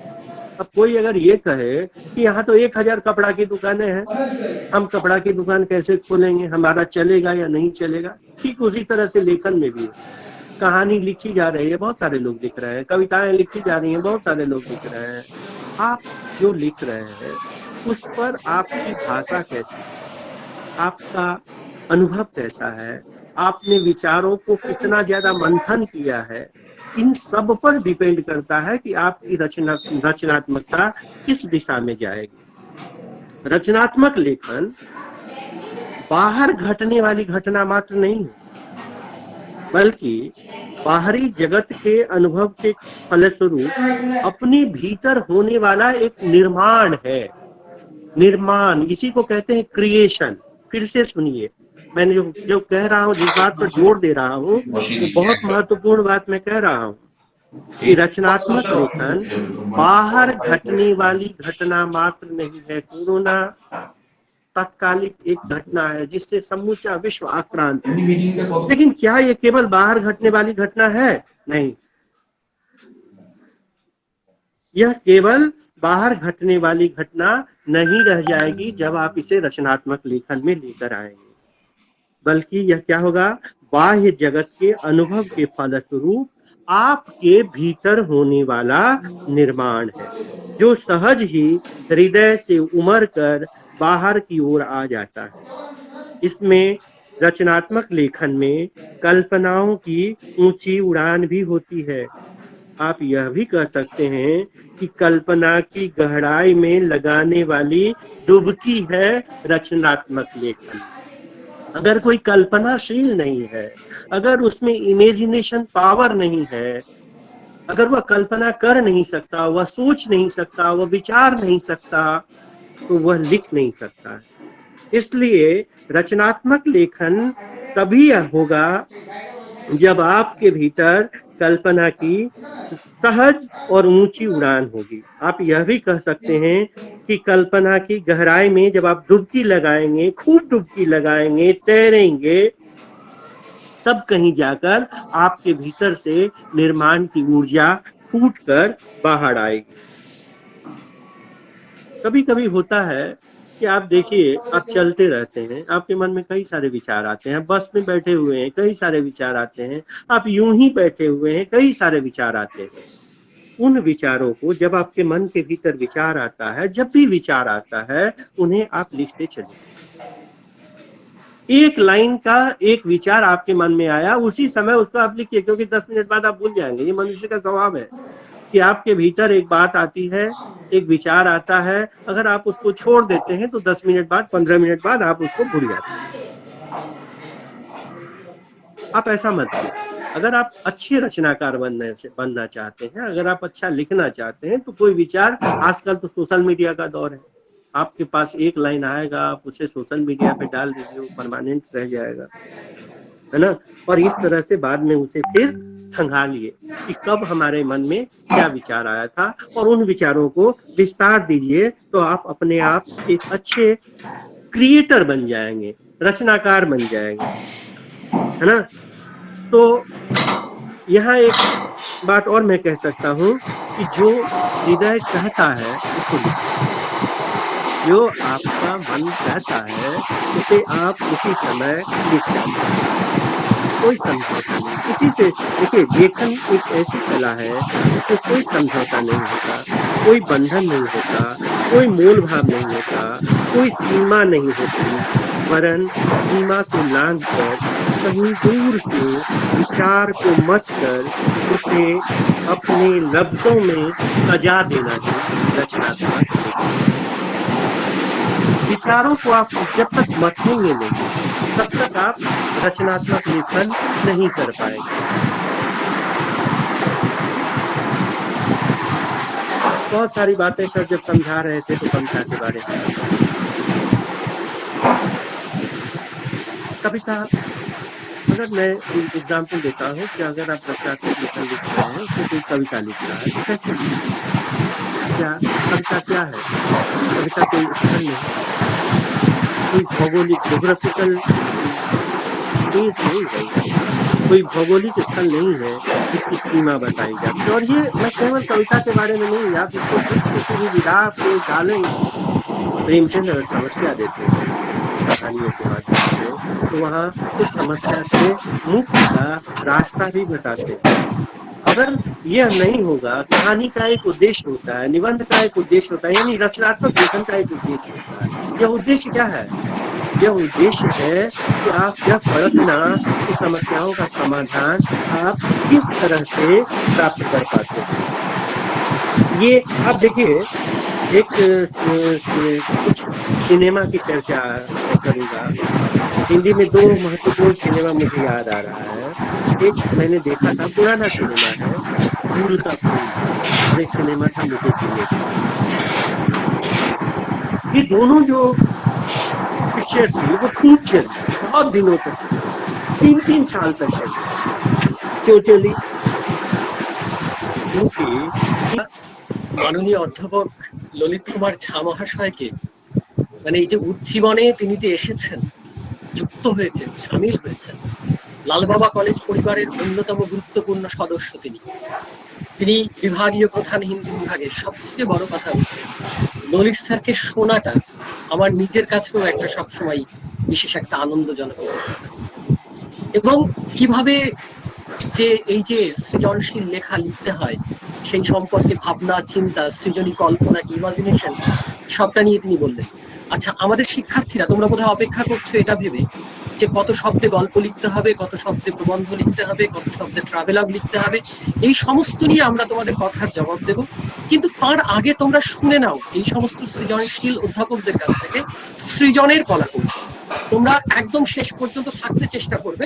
अब कोई अगर ये कहे कि यहाँ तो 1000 कपड़ा की दुकानें हैं, हम कपड़ा की दुकान कैसे खोलेंगे, हमारा चलेगा या नहीं चलेगा? ठीक उसी तरह से लेखन में भी है। कहानी लिखी जा रही है, बहुत सारे लोग लिख रहे हैं, कविताएं लिखी जा रही हैं, बहुत सारे लोग लिख रहे हैं। आप जो लिख रहे हैं उस पर आपकी भाषा कैसी है, आपका अनुभव कैसा है, आपने विचारों को कितना ज्यादा मंथन किया है, इन सब पर डिपेंड करता है कि आपकी रचनात्मकता किस दिशा में जाएगी। रचनात्मक लेखन बाहर घटने वाली घटना मात्र नहीं है, बल्कि बाहरी जगत के अनुभव के फलस्वरूप अपने भीतर होने वाला एक निर्माण है। निर्माण, इसी को कहते हैं क्रिएशन। फिर से सुनिए, मैंने जो कह रहा हूँ, जिस बात पर जोर दे रहा हूँ, वो बहुत महत्वपूर्ण बात मैं कह रहा हूँ कि रचनात्मक लेखन बाहर घटने वाली घटना मात्र नहीं है। कोरोना तात्कालिक एक घटना है जिससे समूचा विश्व आक्रांत है, लेकिन क्या ये केवल बाहर घटने वाली घटना है? नहीं, यह केवल बाहर घटने वाली घटना नहीं रह जाएगी जब आप इसे रचनात्मक लेखन में लेकर आएंगे, बल्कि यह क्या होगा? बाह्य जगत के अनुभव के फलस्वरूप आपके भीतर होने वाला निर्माण है, जो सहज ही हृदय से उमड़ कर बाहर की ओर आ जाता है। इसमें रचनात्मक लेखन में कल्पनाओं की ऊंची उड़ान भी होती है। आप यह भी कह सकते हैं कि कल्पना की गहराई में लगाने वाली डुबकी है रचनात्मक लेखन। अगर कोई कल्पनाशील नहीं है, अगर उसमें इमेजिनेशन पावर नहीं है, अगर वह कल्पना कर नहीं सकता, वह सोच नहीं सकता, वह विचार नहीं सकता, तो वह लिख नहीं सकता है। इसलिए रचनात्मक लेखन तभी होगा जब आपके भीतर कल्पना की सहज और ऊंची उड़ान होगी। आप यह भी कह सकते हैं कि कल्पना की गहराई में जब आप डुबकी लगाएंगे, खूब डुबकी लगाएंगे, तैरेंगे, तब कहीं जाकर आपके भीतर से निर्माण की ऊर्जा फूटकर बाहर आएगी। कभी कभी होता है कि आप देखिए, आप चलते रहते हैं, आपके मन में कई सारे विचार आते हैं, बस में बैठे हुए हैं, कई सारे विचार आते हैं, आप यूं ही बैठे हुए हैं, कई सारे विचार आते हैं। उन विचारों को, जब आपके मन के भीतर विचार आता है, जब भी विचार आता है, उन्हें आप लिखते चलिए। एक लाइन का एक विचार आपके मन में आया, उसी समय उसको आप लिखिए, क्योंकि 10 मिनट बाद आप भूल जाएंगे। ये मनुष्य का स्वभाव है कि आपके भीतर एक बात आती है, एक विचार आता है, अगर आप उसको छोड़ देते हैं तो 10 मिनट बाद, 15 मिनट बाद आप उसको भूल जाते हैं। आप ऐसा मत कीजिए। अगर आप अच्छे रचनाकार बनना चाहते हैं, अगर आप अच्छा लिखना चाहते हैं, तो कोई विचार, आजकल तो सोशल मीडिया का दौर है, आपके पास एक लाइन आएगा, आप उसे सोशल मीडिया पे डाल दीजिए, वो परमानेंट रह जाएगा, है ना? और इस तरह से बाद में उसे फिर खंगालिए कि कब हमारे मन में क्या विचार आया था, और उन विचारों को विस्तार दीजिए, तो आप अपने आप एक अच्छे क्रिएटर बन जाएंगे, रचनाकार बन जाएंगे, है ना। तो यहाँ एक बात और मैं कह सकता हूँ कि जो हृदय कहता है उसको लिखिए, जो आपका मन कहता है उसे आप उसी समय लिख डालिए, कोई समझौता नहीं किसी से। देखिए, लेखन एक ऐसी कला है जिसमें कोई समझौता नहीं होता, कोई बंधन नहीं होता, कोई मोल भाव नहीं होता, कोई सीमा नहीं होती, वरन सीमा को लांघकर कहीं दूर से विचार को मथ कर उसे अपने लफ्जों में सजा देना ही रचनात्मक लेखन है। विचारों को आप जब तक मथेंगे नहीं, तब तक आप रचनात्मक लेखन नहीं कर पाएंगे। बहुत सारी बातें सर जब समझा रहे थे तो कविता के बारे में कविता, अगर मैं एग्जाम्पल देता हूँ कि अगर आप रचनात्मक लेखन लिख रहे हैं, उसमें कोई कविता लिख रहा है तो कैसे लिखेंगे? क्या कविता क्या है? कविता कोई स्थल नहीं, कोई भौगोलिक जोग्राफिकल स्पेस नहीं है, कोई भौगोलिक स्थल नहीं है जिसकी सीमा बताई जा सके। और ये मैं केवल कविता के बारे में नहीं, आप इसको जिस किसी भी विधा पे डालेंगे। प्रेमचंद अगर समस्या देते हैं कहानियों के माध्यम से, तो वहाँ उस समस्या से मुक्ति का रास्ता भी बताते हैं। अगर यह नहीं होगा, कहानी का एक उद्देश्य होता है, निबंध का एक उद्देश्य होता है, यानी रचनात्मक लेखन का एक उद्देश्य होता है। यह उद्देश्य क्या है? यह उद्देश्य है कि आप यह परखना कि समस्याओं का समाधान आप किस तरह से प्राप्त कर पाते हैं। ये आप देखिए, एक कुछ सिनेमा की चर्चा मैं करूंगा। हिंदी में दो महत्वपूर्ण सिनेमा मुझे याद आ रहा है। एक मैंने देखा था, पुराना सिनेमा है, दूरता फूल, और एक सिनेमा था मुझे जीने दो। ये दोनों जो पिक्चर थी वो खूब चली, बहुत दिनों तक चली, 3-3 साल तक चली। क्यों चली? क्योंकि মাননীয় অধ্যাপক ললিত কুমার ঝা মহাশয়কে, মানে এই যে উজ্জীবনে তিনি যে এসেছেন, যুক্ত হয়েছেন, সামিল হয়েছেন, লালবাবা কলেজ পরিবারের অন্যতম গুরুত্বপূর্ণ সদস্য তিনি। তিনি বিভাগীয় প্রধান হিন্দি বিভাগের। সব থেকে বড় কথা হচ্ছে ললিত স্যারকে শোনাটা আমার নিজের কাছেও একটা সবসময় বিশেষ একটা আনন্দজনক অভিজ্ঞতা। এবং কিভাবে যে এই যে সৃজনশীল লেখা লিখতে হয় সেই সম্পর্কে ভাবনা, চিন্তা, সৃজনী কল্পনা, ইমাজিনেশন সবটা নিয়ে তিনি বললেন। আচ্ছা, আমাদের শিক্ষার্থীরা, তোমরা বোধহয় অপেক্ষা করছো এটা ভেবে যে কত শব্দে গল্প লিখতে হবে, কত শব্দে প্রবন্ধ লিখতে হবে, কত শব্দে ট্রাভেলগ লিখতে হবে, এই সমস্ত নিয়ে আমরা তোমাদের কথার জবাব দেব। কিন্তু তার আগে তোমরা শুনে নাও এই সমস্ত সৃজনশীল অধ্যাপকদের কাছ থেকে সৃজনের কলা কৌশল। তোমরা একদম শেষ পর্যন্ত থাকতে চেষ্টা করবে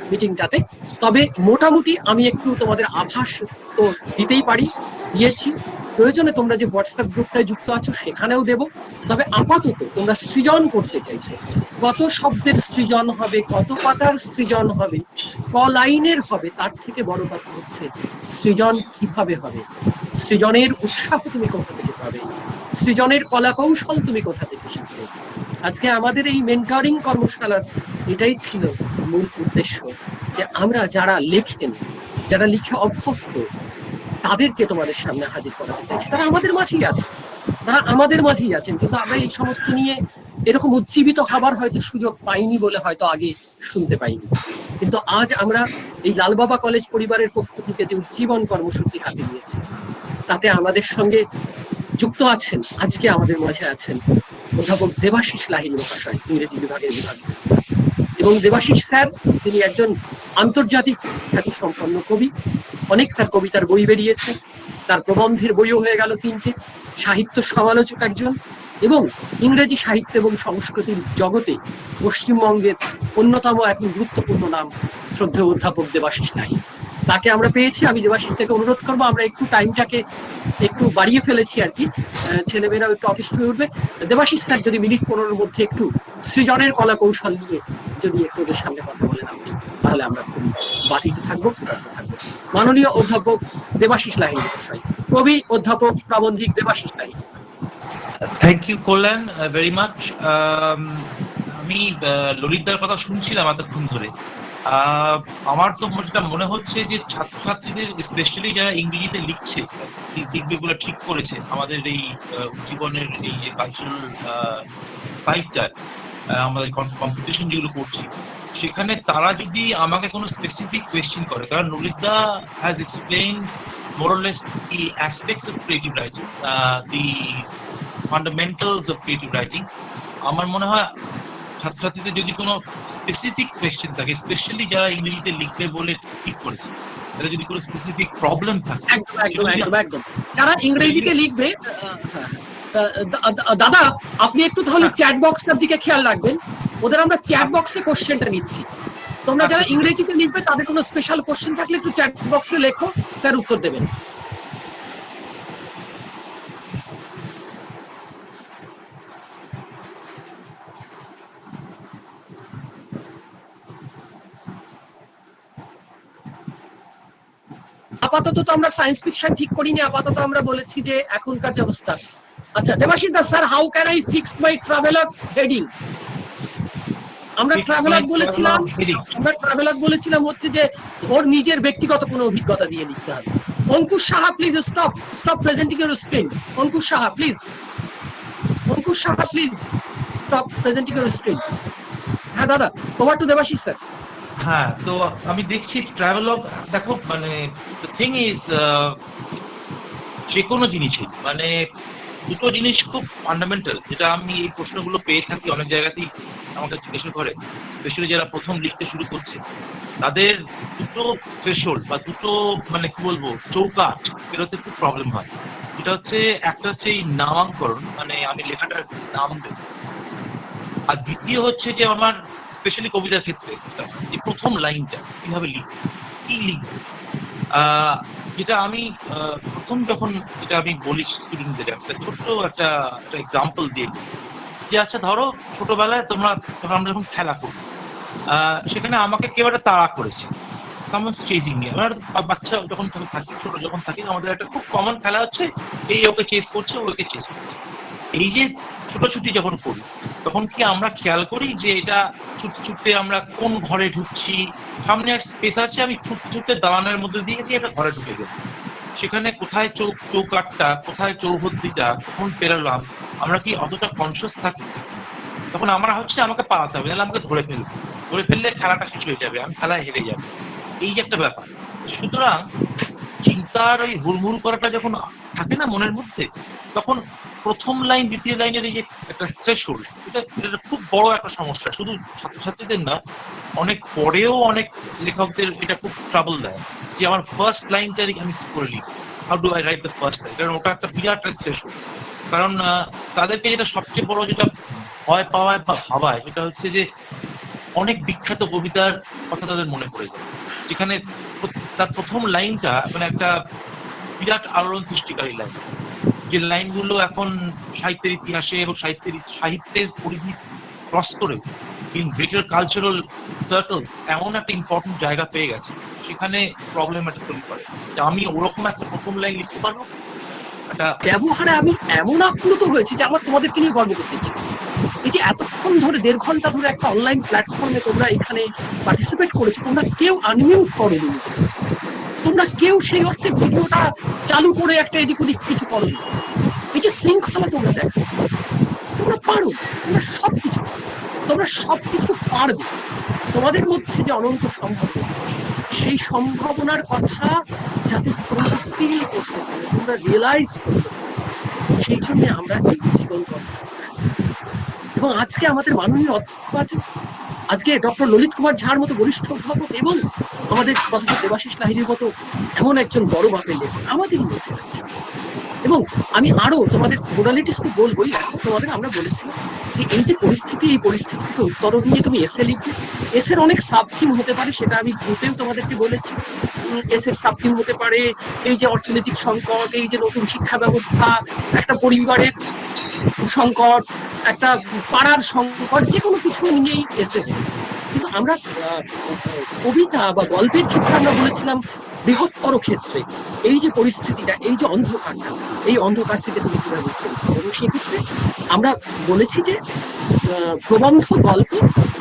মিটিংটাতে। তবে মোটামুটি আমি একটু তোমাদের আভাস তো দিতেই পারি, দিয়েছি। প্রয়োজনে তোমরা যে হোয়াটসঅ্যাপ গ্রুপটায় যুক্ত আছো সেখানেও দেব। তবে আপাতত তোমরা সৃজন করতে চাইছো, কত শব্দের সৃজন হবে, কত পাতার সৃজন হবে, ক লাইনের হবে, তার থেকে বড় কথা হচ্ছে সৃজন কিভাবে হবে, সৃজনের উৎসাহ তুমি কোথা থেকে পাবে, সৃজনের কলা কৌশল তুমি কোথা থেকে শিখবে। আজকে আমাদের এই মেন্টরিং কর্মশালার এটাই ছিল মূল উদ্দেশ্য, যে আমরা যারা লেখেন, যারা লিখে অভ্যস্ত, তাদেরকে তোমাদের সামনে হাজির করাতে চাইছি। তারা আমাদের মাঝেই আছে, তারা আমাদের মাঝেই আছেন, কিন্তু আমরা এই সমস্ত নিয়ে এরকম উজ্জীবিত হবার হয়তো সুযোগ পাইনি বলে হয়তো আগে শুনতে পাইনি। কিন্তু আজ আমরা এই লালবাবা কলেজ পরিবারের পক্ষ থেকে যে উজ্জীবন কর্মসূচি হাতে নিয়েছি, তাতে আমাদের সঙ্গে যুক্ত আছেন, আজকে আমাদের মাঝে আছেন অধ্যাপক দেবাশিস লাহিড়ী মহাশয়, ইংরেজি বিভাগের বিভাগীয়। এবং দেবাশিস স্যার, তিনি একজন আন্তর্জাতিক খ্যাতি সম্পন্ন কবি। অনেক তার কবিতার বই বেরিয়েছে, তার প্রবন্ধের বইও হয়ে গেল 3টে, সাহিত্য সমালোচক একজন, এবং ইংরেজি সাহিত্য এবং সংস্কৃতির জগতে পশ্চিমবঙ্গের অন্যতম এখন গুরুত্বপূর্ণ নাম শ্রদ্ধেয় অধ্যাপক দেবাশিস লাহিড়ী। তাকে আমরা পেয়েছি। আমি দেবাশিস থেকে অনুরোধ করবো, আমরা একটু টাইমটাকে একটু বাড়িয়ে ফেলেছি আর কি, ছেলেমেয়েরাও একটু অতিষ্ঠ হয়ে উঠবে। দেবাশিস স্যার যদি মিনিট 15-এর মধ্যে একটু সৃজনের কলা কৌশল নিয়ে যদি একটু ওদের সামনে কথা বলেন আপনি, তাহলে আমরা খুব বাধিত থাকবো, কৃতজ্ঞ থাকবো। মাননীয় অধ্যাপক দেবাশিস লাহিড়ী মহাশয়, কবি অধ্যাপক প্রাবন্ধিক Debashis Lahiri. Thank you Kalyan very much. আমি ললিতদার কথা শুনছিলাম এতক্ষণ ধরে। আমার তো যেটা মনে হচ্ছে যে ছাত্রছাত্রীদের স্পেশালি যারা ইংরেজিতে লিখবে বলে ঠিক করেছে আমাদের এই জীবনের এই যে কালচারাল সাইটটা, আমাদের কম্পিটিশন যেগুলো করছি, সেখানে তারা যদি আমাকে কোনো স্পেসিফিক কোয়েশ্চেন করে, কারণ ললিতদা has explain more or less the aspects of creative writing, the fundamentals of creative writing. আমার মনে হয় ছাত্রছাত্রীদের যদি কোনো স্পেসিফিক কোয়েশ্চেন থাকে, স্পেশালি যারা ইংরেজিতে লিখবে বলে ঠিক করেছে, তাদের যদি কোনো স্পেসিফিক প্রবলেম থাকে, একদম যারা ইংরেজিতে লিখবে, দাদা আপনি একটু তাহলে চ্যাট বক্সটার দিকে খেয়াল রাখবেন, ওদের আমরা চ্যাট বক্সে কোশ্চেনটা নিচ্ছি। তোমরা যারা ইংরেজিতে লিখবে তাদের কোনো স্পেশাল কোশ্চেন থাকলে একটু চ্যাট বক্সে লেখো, স্যার উত্তর দেবেন। আপাতত তো আমরা সায়েন্স ফিকশন ঠিক করিনি, আপাতত আমরা বলেছি যে এখনকার যে অবস্থা। আচ্ছা Debashis da sir, how can I fix my traveller heading? আমরা ট্রাভেলার বলেছিলাম হচ্ছে যে ওর নিজের ব্যক্তিগত কোনো অভিজ্ঞতা দিয়ে লিখতে হবে। Ankush Saha please stop presenting your screen. Ankush Saha please stop presenting your screen. হ্যাঁ দাদা, ওভার টু দেবাশিস স্যার। হ্যাঁ, তো আমি দেখছি ট্রাভেলগ, দেখো মানে দ্য থিং ইজ, যে কোনো জিনিসই মানে দুটো জিনিস খুব ফান্ডামেন্টাল, যেটা আমি এই প্রশ্নগুলো পেয়ে থাকি অনেক জায়গাতেই আমাকে জিজ্ঞাসা করে, স্পেশালি যারা প্রথম লিখতে শুরু করছে, তাদের দুটো থ্রেশহোল্ড বা দুটো মানে কি বলবো চৌকাঠ পেরোতে খুব প্রবলেম হয়। যেটা হচ্ছে, একটা হচ্ছে এই নামাঙ্করণ, মানে আমি লেখাটার নাম দেব, আর দ্বিতীয় হচ্ছে যে আমার স্পেশালি কবিতার ক্ষেত্রে এই প্রথম লাইনটা কিভাবে লিখবো, কি লিখবো। যেটা আমি প্রথম যখন এটা আমি বলি স্টুডেন্টদের, একটা ছোট্ট একটা এক্সাম্পল দিয়ে বলি যে আচ্ছা ধরো ছোটবেলায় আমরা যখন খেলা করি, সেখানে আমাকে কেউ একটা তাড়া করেছে, সামওয়ানস চেজিং মি। আমরা বাচ্চা যখন থাকি, ছোট যখন থাকি, আমাদের একটা খুব কমন খেলা হচ্ছে এই ওকে চেস করছে, ওকে চেস করছে। এই যে ছুটোছুটি যখন করি, তখন কি আমরা খেয়াল করি যে এটা ছুটতে ছুটতে আমরা কোন ঘরে ঢুকছি, সামনে এক স্পেস আছে, আমি ছুটতে ছুটতে দালানের মধ্যে দিয়ে একটা ঘরে ঢুকে গেল, সেখানে কোথায় চৌকাঠটা, কোথায় চৌহদ্দিটা কখন পেরোলাম, আমরা কি অতটা কনসিয়াস থাকি? তখন আমরা হচ্ছে আমাকে পালাতে হবে, নাহলে আমাকে ধরে ফেললে খেলাটা শেষ হয়ে যাবে, আমি খেলায় হেরে যাবে, এই যে একটা ব্যাপার। সুতরাং চিন্তার ওই হুড়মুড় করাটা যখন থাকে না মনের মধ্যে, তখন প্রথম লাইন দ্বিতীয় লাইনের এই যে একটা থ্রেশহোল্ড, এটা খুব বড় একটা সমস্যা। শুধু ছাত্রছাত্রীদের না, অনেক পরেও অনেক লেখকদের এটা খুব ট্রাবল দেয় যে আমার ফার্স্ট লাইনটা আমি কি করে লিখি, how do I write the first line, কারণ ওটা একটা বিরাট থ্রেশহোল্ড। কারণ তাদেরকে যেটা সবচেয়ে বড় যেটা ভয় পাওয়ায় বা ভাবায়, সেটা হচ্ছে যে অনেক বিখ্যাত কবিতার কথা তাদের মনে পড়ে যায়, যেখানে তার প্রথম লাইনটা মানে একটা বিরাট আলোড়ন সৃষ্টিকারী লাইন, যে লাইনগুলো এখন সাহিত্যের ইতিহাসে এবং সাহিত্যের পরিধি ক্রস করে ইন গ্রেটার কালচারাল সার্কেলস এমন একটা ইম্পর্টেন্ট জায়গা পেয়ে গেছে, সেখানে প্রবলেম একটা তৈরি করে যে আমি ওরকম একটা প্রথম লাইন লিখতে পারবো। ব্যবহারে আমি এমন আপ্লুত হয়েছি যে আমার তোমাদেরকে নিয়ে গর্ব করতে ইচ্ছে করছে। এই যে এতক্ষণ ধরে 1.5 ঘন্টা ধরে একটা অনলাইন প্ল্যাটফর্মে তোমরা এখানে পার্টিসিপেট করেছো, তোমরা কেউ আনমিউট করোনি, তোমরা কেউ সেই অর্থে ভিডিওটা চালু করে একটা এদিক ওদিক কিছু করোনি। এই যে শৃঙ্খলা তোমরা দেখো, তোমরা পারো, তোমরা সবকিছু পারবে। তোমাদের মধ্যে যে অনন্ত সম্ভাবনা, সেই সম্ভাবনার কথা যাতে তোমরা ফিল করতে পারো, তোমরা রিয়েলাইজ করতে পারো, সেই জন্য আমরা এই জীবন কর্মসূচি। এবং আজকে আমাদের মাননীয় অধ্যক্ষ আছেন, আজকে ডক্টর ললিত কুমার ঝার মতো বরিষ্ঠ অধ্যাপক এবং আমাদের প্রফেসর দেবাশিস লাহিড়ীর মতো এমন একজন বড় মাপের লেখক আমাদেরই মধ্যে আছে। এবং আমি আরো তোমাদের মোডালিটিসকে বলবোই, এখন তোমাদের আমরা বলেছিলাম যে এই যে পরিস্থিতি, এই পরিস্থিতি থেকে উত্তরণ নিয়ে তুমি এসে লিখবে। এসের অনেক সাবথিম হতে পারে, সেটা আমি গ্রুপেও তোমাদেরকে বলেছি। এসের সাবথিম হতে পারে এই যে অর্থনৈতিক সংকট, এই যে নতুন শিক্ষা ব্যবস্থা, একটা পরিবারের সংকট, একটা পাড়ার সংকট, যে কোনো কিছু নিয়েই এসে। কিন্তু আমরা কবিতা বা গল্পের ক্ষেত্রে আমরা বলেছিলাম বৃহত্তর ক্ষেত্রে এই যে পরিস্থিতিটা, এই যে অন্ধকারটা, এই অন্ধকার থেকে তুমি কিভাবে উত্তরিত হবে। এবং সেক্ষেত্রে আমরা বলেছি যে প্রবন্ধ, গল্প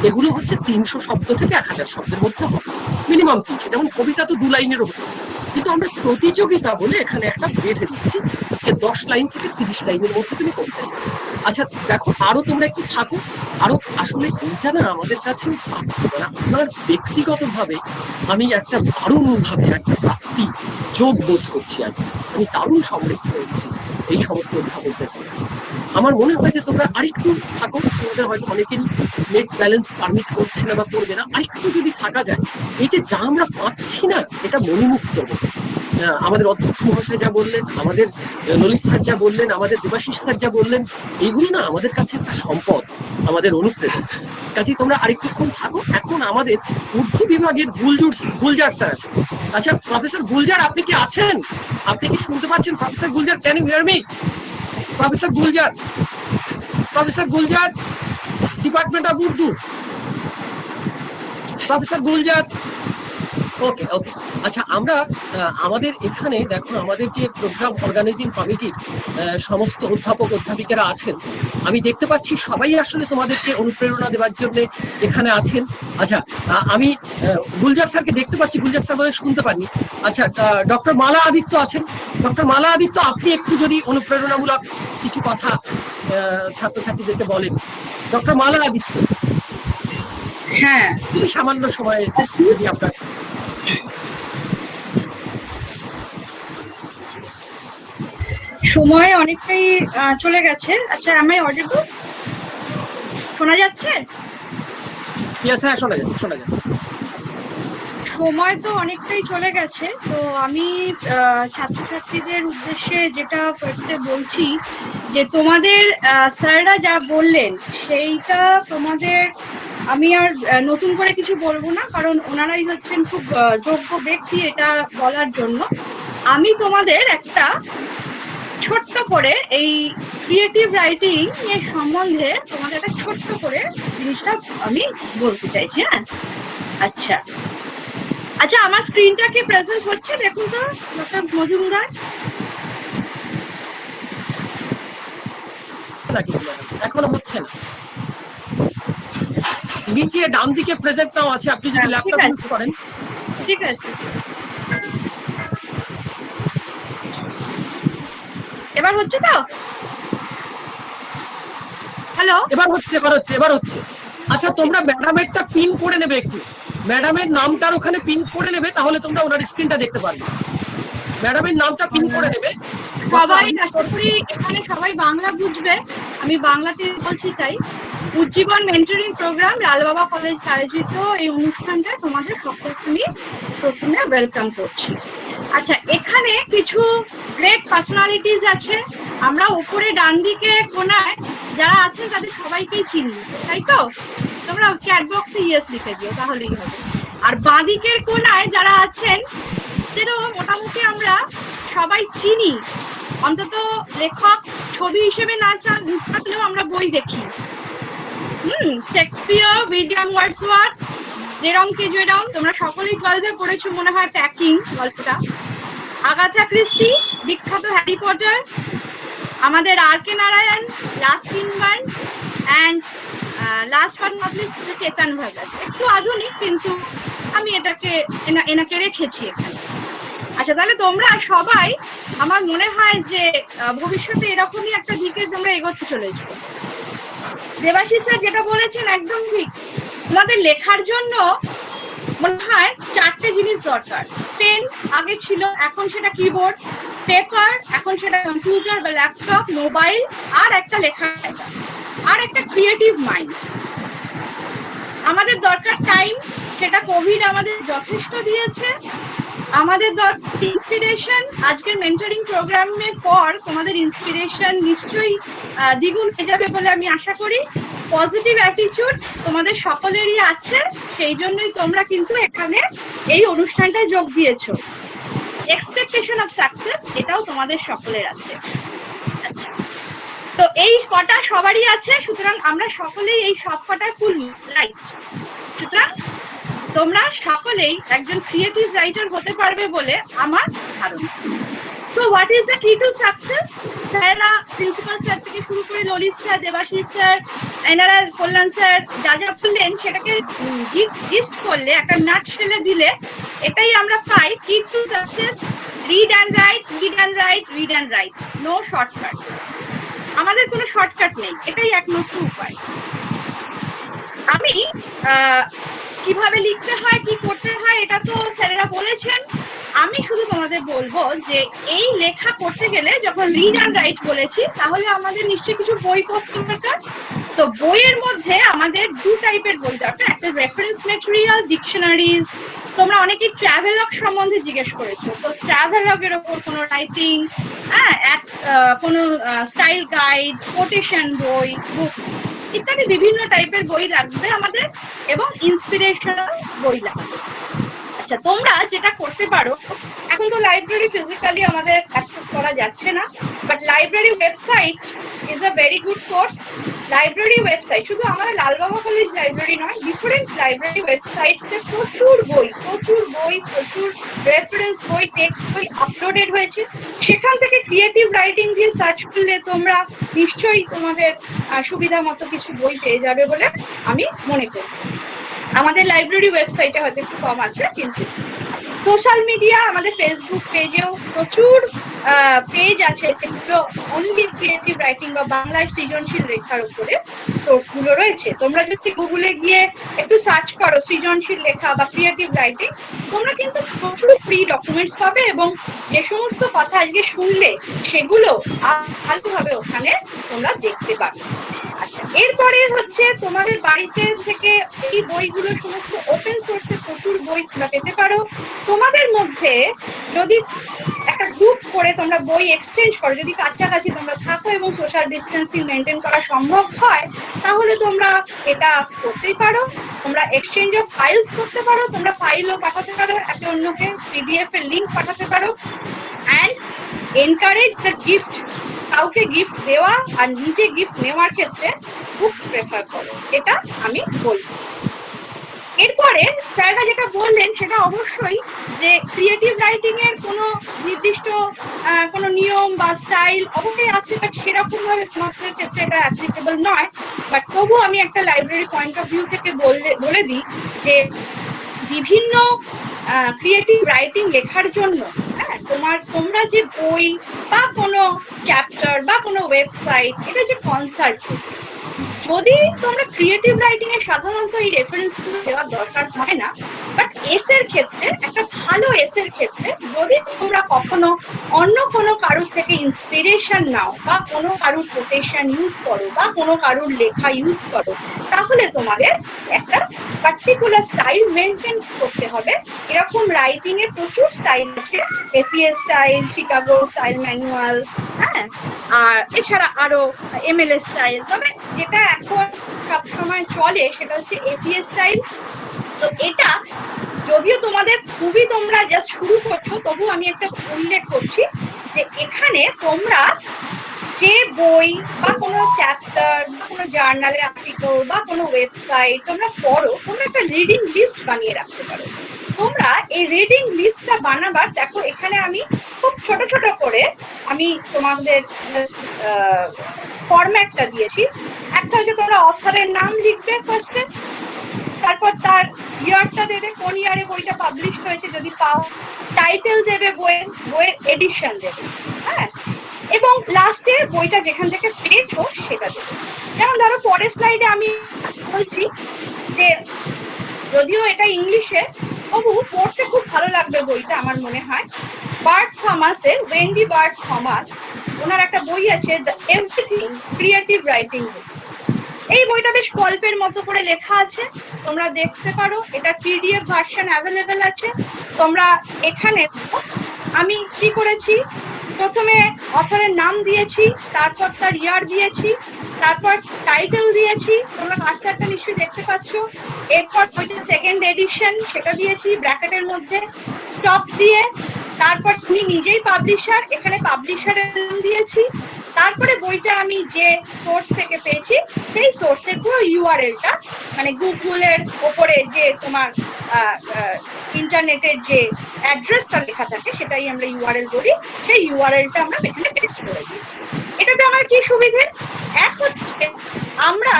এগুলো হচ্ছে 300 শব্দ থেকে 1000 শব্দের মধ্যে হবে, মিনিমাম 300। যেমন কবিতা তো 2 লাইনেরও হতে পারে, কিন্তু আমরা প্রতিযোগিতা বলে এখানে একটা বেঁধে দিচ্ছি যে 10 লাইন থেকে 30 লাইনের মধ্যে তুমি কবিতা লিখবে। আচ্ছা দেখো, আরো তোমরা একটু থাকো, আরো আসলে এইটা না আমাদের কাছে আমার ব্যক্তিগতভাবে আমি একটা দারুণ ভাবে একটা প্রাপ্তি যোগ বোধ করছি। আজ আমি দারুণ সমৃদ্ধ হচ্ছি এই সমস্ত অধ্যাপকদের করেছি। আমার মনে হয় যে তোমরা আরেকটু থাকো, তোমাদের হয়তো অনেকেরই নেট ব্যালেন্স পারমিট করছে না বা করবে না, আরেকটু যদি থাকা যায়, এই যে যা আমরা পাচ্ছি না এটা মণিমুক্ত হবে। আমাদের অধ্যক্ষ মহাশয় যা বললেন, আমাদের ললিত স্যার যা বললেন, আমাদের দেবাশিস স্যার যা বললেন, এইগুলো না আমাদের কাছে একটা সম্পদ, আমাদের অনুপ্রেরণা। কাজেই তোমরা আরেকটুক্ষণ থাকো। এখন আমাদের উর্দু বিভাগের গুলজার স্যার আছে। আচ্ছা প্রফেসর গুলজার, আপনি কি আছেন? আপনি কি শুনতে পাচ্ছেন? Professor Gulzar, can you hear me? Professor Gulzar, professor Gulzar, department of Urdu, professor Gulzar. Okay okay. আচ্ছা আমরা আমাদের এখানে দেখো, আমাদের যে প্রোগ্রাম অর্গানাইজিং কমিটির সমস্ত অধ্যাপক অধ্যাপিকারা আছেন, আমি দেখতে পাচ্ছি সবাই আসলে তোমাদেরকে অনুপ্রেরণা দেওয়ার জন্য এখানে আছেন। আচ্ছা আমি গুলজার স্যারকে দেখতে পাচ্ছি, গুলজার স্যার বোধহয় শুনতে পাননি। আচ্ছা ডক্টর মালা আদিত্য আছেন। ডক্টর মালা আদিত্য, আপনি একটু যদি অনুপ্রেরণামূলক কিছু কথা ছাত্রছাত্রীদেরকে বলেন। ডক্টর মালা আদিত্য, হ্যাঁ, খুবই সামান্য সময়ে যদি আপনার। সময় অনেকটাই চলে গেছে। আচ্ছা, আমি অডিবল? শোনা যাচ্ছে? হ্যাঁ শোনা যাচ্ছে, শোনা যাচ্ছে। সময় তো অনেকটাই চলে গেছে, তো আমি ছাত্রছাত্রীদের উদ্দেশ্যে যেটা ফার্স্টে বলছি যে তোমাদের স্যাররা যা বললেন সেইটা তোমাদের আমি আর নতুন করে কিছু বলবো না, কারণ ওনারাই হচ্ছেন খুব যোগ্য ব্যক্তি এটা বলার জন্য। আমি তোমাদের একটা ছোট্ট করে এই ক্রিয়েটিভ রাইটিং এর সম্বন্ধে তোমাদের একটা ছোট্ট করে জিনিসটা আমি বলতে চাইছি। হ্যাঁ, আচ্ছা আচ্ছা, আমার স্ক্রিনটা কি প্রেজেন্ট হচ্ছে? দেখুন তো ডক্টর মজুমদার। এখনো হচ্ছে না। নিচে ডান দিকে প্রেজেন্ট নাও আছে, আপনি যদি ল্যাপটপ ইউজ করেন। ঠিক আছে, এবার হচ্ছে তো? হ্যালো, এবার হচ্ছে, এবার হচ্ছে, এবার হচ্ছে। আচ্ছা তোমরা ম্যাডামেরটা পিন করে নেবে, একটু ম্যাডামের নামটার ওখানে পিন করে নেবে, তাহলে তোমরা ওনার স্ক্রিনটা দেখতে পারবে। ম্যাডামের নামটা পিন করে নেবে। সবাই আশা করি এখানে সবাই বাংলা বুঝবে, আমি বাংলাতে বলছি তাই। Ujjibon mentoring program Lalbaba college আয়োজিত এই অনুষ্ঠানটা তোমাদের সকলকে আমি প্রথমে ওয়েলকাম করছি। আচ্ছা, এখানে কিছু গ্রেট পার্সোনালিটিস আছে। আমরা উপরে ডান দিকে কোনায় যারা আছেন তাদের সবাইকেই চিনি, তাই তো? তোমরা চ্যাট বক্সে ইয়েস লিখে দিও, তাহলেই হবে। আর বাঁ দিকের কোনায় যারা আছেন তাদেরও মোটামুটি আমরা সবাই চিনি, অন্তত লেখক ছবি হিসেবে না থাকলেও আমরা বই দেখি। Shakespeare, William Wordsworth, Jerome K Jerome, তোমরা সকলেই 12-এ পড়েছো মনে হয় প্যাকিং গল্পটা। আগাথা ক্রিস্টি, বিখ্যাত হ্যারি পটার, আমাদের R K Narayan, Ruskin Bond, and last but not least Chetan Bhagat. একটু আধুনিক, কিন্তু আমি এনাকে রেখেছি এখানে। আচ্ছা, তাহলে তোমরা সবাই আমার মনে হয় যে ভবিষ্যতে এরকমই একটা দিকে তোমরা এগোতে চলেছো। দেবাশিস স্যার যেটা বলেছেন একদম ঠিক। তোমাদের লেখার জন্য মনে হয় 4টে জিনিস দরকার। পেন আগে ছিল, এখন সেটা কিবোর্ড, পেপার এখন সেটা কম্পিউটার বা ল্যাপটপ, মোবাইল, আর একটা লেখার জায়গা, আর একটা ক্রিয়েটিভ মাইন্ড। আমাদের দরকার টাইম, সেটা কোভিড আমাদের যথেষ্ট দিয়েছে। আমাদের দরকার ইন্সপিরেশন। আজকের মেন্টরিং প্রোগ্রামের পর তোমাদের ইন্সপিরেশন নিশ্চয়ই দ্বিগুণ হয়ে যাবে বলে আমি আশা করি। পজিটিভ অ্যাটিটিউড তোমাদের সকলেরই আছে, সেই জন্যই তোমরা কিন্তু এখানে এই অনুষ্ঠানটায় যোগ দিয়েছো। এক্সপেকটেশন অফ সাকসেস, এটাও তোমাদের সকলের আছে। আচ্ছা, তো এই কটা সবারই আছে, সুতরাং আমরা সকলেই এই সব কটায় ফুল রাইট। সুতরাং তোমরা সকলেই একজন ক্রিয়েটিভ রাইটার হতে পারবে বলে আমার ধারণা। সো হোয়াট ইজ দ্য কি টু সাকসেস? স্যারেরা, প্রিন্সিপাল স্যার থেকে শুরু করে ললিত স্যার, দেবাশিস স্যার, এনারা, কল্যাণ স্যার যা যা বললেন সেটাকে জিস্ট করলে, একটা নাট শেলে দিলে এটাই আমরা পাই key to success: read and write, read and write, read and write, no shortcut. আমাদের কোনো শর্টকাট নেই, এটাই একমাত্র উপায়। আমি কিভাবে লিখতে হয়, কি করতে হয়, এটা তো স্যারেরা বলেছেন। আমি শুধু তোমাদের বলবো যে এই লেখা করতে গেলে যখন রিড অ্যান্ড রাইট বলেছি, তাহলে আমাদের নিশ্চয়ই কিছু বই পড়তে দরকার। তো বইয়ের মধ্যে আমাদের দু টাইপের বই দরকার, একটা রেফারেন্স ম্যাটেরিয়াল, ডিকশনারিজ। তোমরা অনেকেই ট্রাভেলগ সম্বন্ধে জিজ্ঞেস করেছো, তো ট্রাভেলগের ওপর কোনো রাইটিং, কোনো স্টাইল গাইড, কোটেশন বই, বুক ইত্যাদি বিভিন্ন টাইপের বই লাগবে আমাদের, এবং ইন্সপিরেশনাল বই লাগবে। আচ্ছা, তোমরা যেটা করতে পারো, এখন তো লাইব্রেরি ফিজিক্যালি আমাদের অ্যাক্সেস করা যাচ্ছে না, but library website is a very good source. Library website, শুধু আমাদের লালবাবা কলেজ লাইব্রেরি নয়, ডিফারেন্ট লাইব্রেরি ওয়েবসাইটসে প্রচুর বই, প্রচুর রেফারেন্স বই, টেক্সট বই আপলোডেড হয়েছে। সেখান থেকে ক্রিয়েটিভ রাইটিং দিয়ে সার্চ করলে তোমরা নিশ্চয়ই তোমাদের সুবিধা মতো কিছু বই পেয়ে যাবে বলে আমি মনে করি। আমাদের লাইব্রেরি ওয়েবসাইটে হয়তো একটু কম আছে, কিন্তু সোশ্যাল মিডিয়া, আমাদের ফেসবুক পেজেও প্রচুর পেজ আছে যেগুলো অনলি ক্রিয়েটিভ রাইটিং বা বাংলার সৃজনশীল লেখার উপরে সোর্সগুলো রয়েছে। তোমরা যদি গুগলে গিয়ে একটু সার্চ করো সৃজনশীল লেখা বা ক্রিয়েটিভ রাইটিং, তোমরা কিন্তু প্রচুর ফ্রি ডকুমেন্টস পাবে, এবং যে সমস্ত কথা আজকে শুনলে সেগুলো ভালোভাবে ওখানে তোমরা দেখতে পাবে। আচ্ছা, এরপরে হচ্ছে তোমাদের বাড়িতে থেকে এই বইগুলো সমস্ত ওপেন সোর্সে প্রচুর বই তোমরা পেতে পারো। তোমাদের মধ্যে যদি একটা গ্রুপ করে তোমরা বই এক্সচেঞ্জ করো, যদি কাছাকাছি তোমরা থাকো এবং সোশ্যাল ডিস্টেন্সিং মেনটেন করা সম্ভব হয়, তাহলে তোমরা এটা করতেই পারো। তোমরা এক্সচেঞ্জ অফ ফাইলস করতে পারো, তোমরা ফাইলও পাঠাতে পারো একে অন্যকে, পিডিএফ এর লিংক পাঠাতে পারো। অ্যান্ড এনকারেজ দ্য গিফট, কাউকে গিফট দেওয়া আর নিজে গিফট নেওয়ার ক্ষেত্রে বুকস প্রেফার করো, এটা আমি বলবো। এরপরে স্যাররা যেটা বললেন সেটা অবশ্যই যে ক্রিয়েটিভ রাইটিং এর কোনো নির্দিষ্ট কোনো নিয়ম বা স্টাইল অবশ্যই আছে, বাট সেরকম ভাবে তোমাদের ক্ষেত্রে এটা অ্যাপ্লিকেবল নয়। বাট তবু আমি একটা লাইব্রেরি পয়েন্ট অফ ভিউ থেকে বলে দিই যে বিভিন্ন ক্রিয়েটিভ রাইটিং লেখার জন্য তোমরা যে বই বা কোনো চ্যাপ্টার বা কোনো ওয়েবসাইট, এটা যে কনসাল্ট, যদি তোমরা ক্রিয়েটিভ রাইটিং এ সাধারণত এই রেফারেন্স গুলো দেওয়ার দরকার হয় না, বাট এসের ক্ষেত্রে, একটা ভালো এসের ক্ষেত্রে যদি তোমরা কখনো অন্য কোনো কারুর থেকে ইন্সপিরেশন নাও বা কোনো কারুর কোটেশন ইউজ করো বা কোনো কারুর লেখা ইউজ করো, তাহলে তোমাদের একটা পার্টিকুলার স্টাইল মেনটেন করতে হবে। এরকম রাইটিং এ প্রচুর স্টাইল আছে, APS style, Chicago style manual, হ্যাঁ, আর এছাড়া আরো এমএলএ স্টাইল। তবে যেটা এখন সবসময় চলে সেটা হচ্ছে এপিএস স্টাইল। তো এটা যদিও তোমাদের খুবই, তোমরা জাস্ট শুরু করছো, তবু আমি একটা উল্লেখ করছি যে এখানে তোমরা যে বই বা কোনো চ্যাপ্টার বা কোনো জার্নালে আর্টিকেল বা কোনো ওয়েবসাইট তোমরা পড়ো, তোমরা একটা রিডিং লিস্ট বানিয়ে রাখতে পারো। তোমরা এই রিডিং লিস্টটা বানাবার, দেখো এখানে আমি খুব ছোট ছোট করে আমি তোমাদের ফরম্যাটটা দিয়েছি। একটা হচ্ছে তোমরা অথরের নাম লিখবে ফার্স্টে, তারপর তার ইয়ারটা দেবে, কোন ইয়ারে বইটা পাবলিশ হয়েছে যদি পাও, টাইটেল দেবে, বইয়ের এডিশন দেবে, হ্যাঁ, এবং লাস্টে বইটা যেখান থেকে পেয়েছো সেটা দেবে। যেমন ধরো পরের স্লাইডে আমি বলছি যে যদিও এটা ইংলিশে, তবু পড়তে খুব ভালো লাগবে বইটা আমার মনে হয়। বার্ট থমাসের, ওয়েন্ডি বার্ট থমাস, ওনার একটা বই আছে দ্য এভরিথিং ক্রিয়েটিভ রাইটিং বুক। এই বইটা বেশ গল্পের মতো করে লেখা আছে, তোমরা দেখতে পারো। এটা পিডিএফ ভার্সন অ্যাভেলেবেল আছে। তোমরা এখানে আমি কি করেছি, প্রথমে অথরের নাম দিয়েছি, তারপর তার ইয়ার দিয়েছি, তারপর টাইটেল দিয়েছি, তোমরা কার্সারটা নিশ্চয়ই দেখতে পাচ্ছ। এরপর বইটা সেকেন্ড এডিশন সেটা দিয়েছি ব্র্যাকেটের মধ্যে, স্টপ দিয়ে, তারপর তুমি নিজেই পাবলিশার, এখানে পাবলিশারের নাম দিয়েছি, তারপরে বইটা আমি যে সোর্স থেকে পেয়েছি সেই সোর্সের পুরো ইউআরএলটা, মানে গুগলের ওপরে যে তোমার ইন্টারনেটের যে অ্যাড্রেসটা লেখা থাকে সেটাই আমরা ইউআরএল বলি, সেই ইউআরএলটা আমরা এখানে পেস্ট করে দিয়েছি। এটাতে আমার কি সুবিধে? এক হচ্ছে আমরা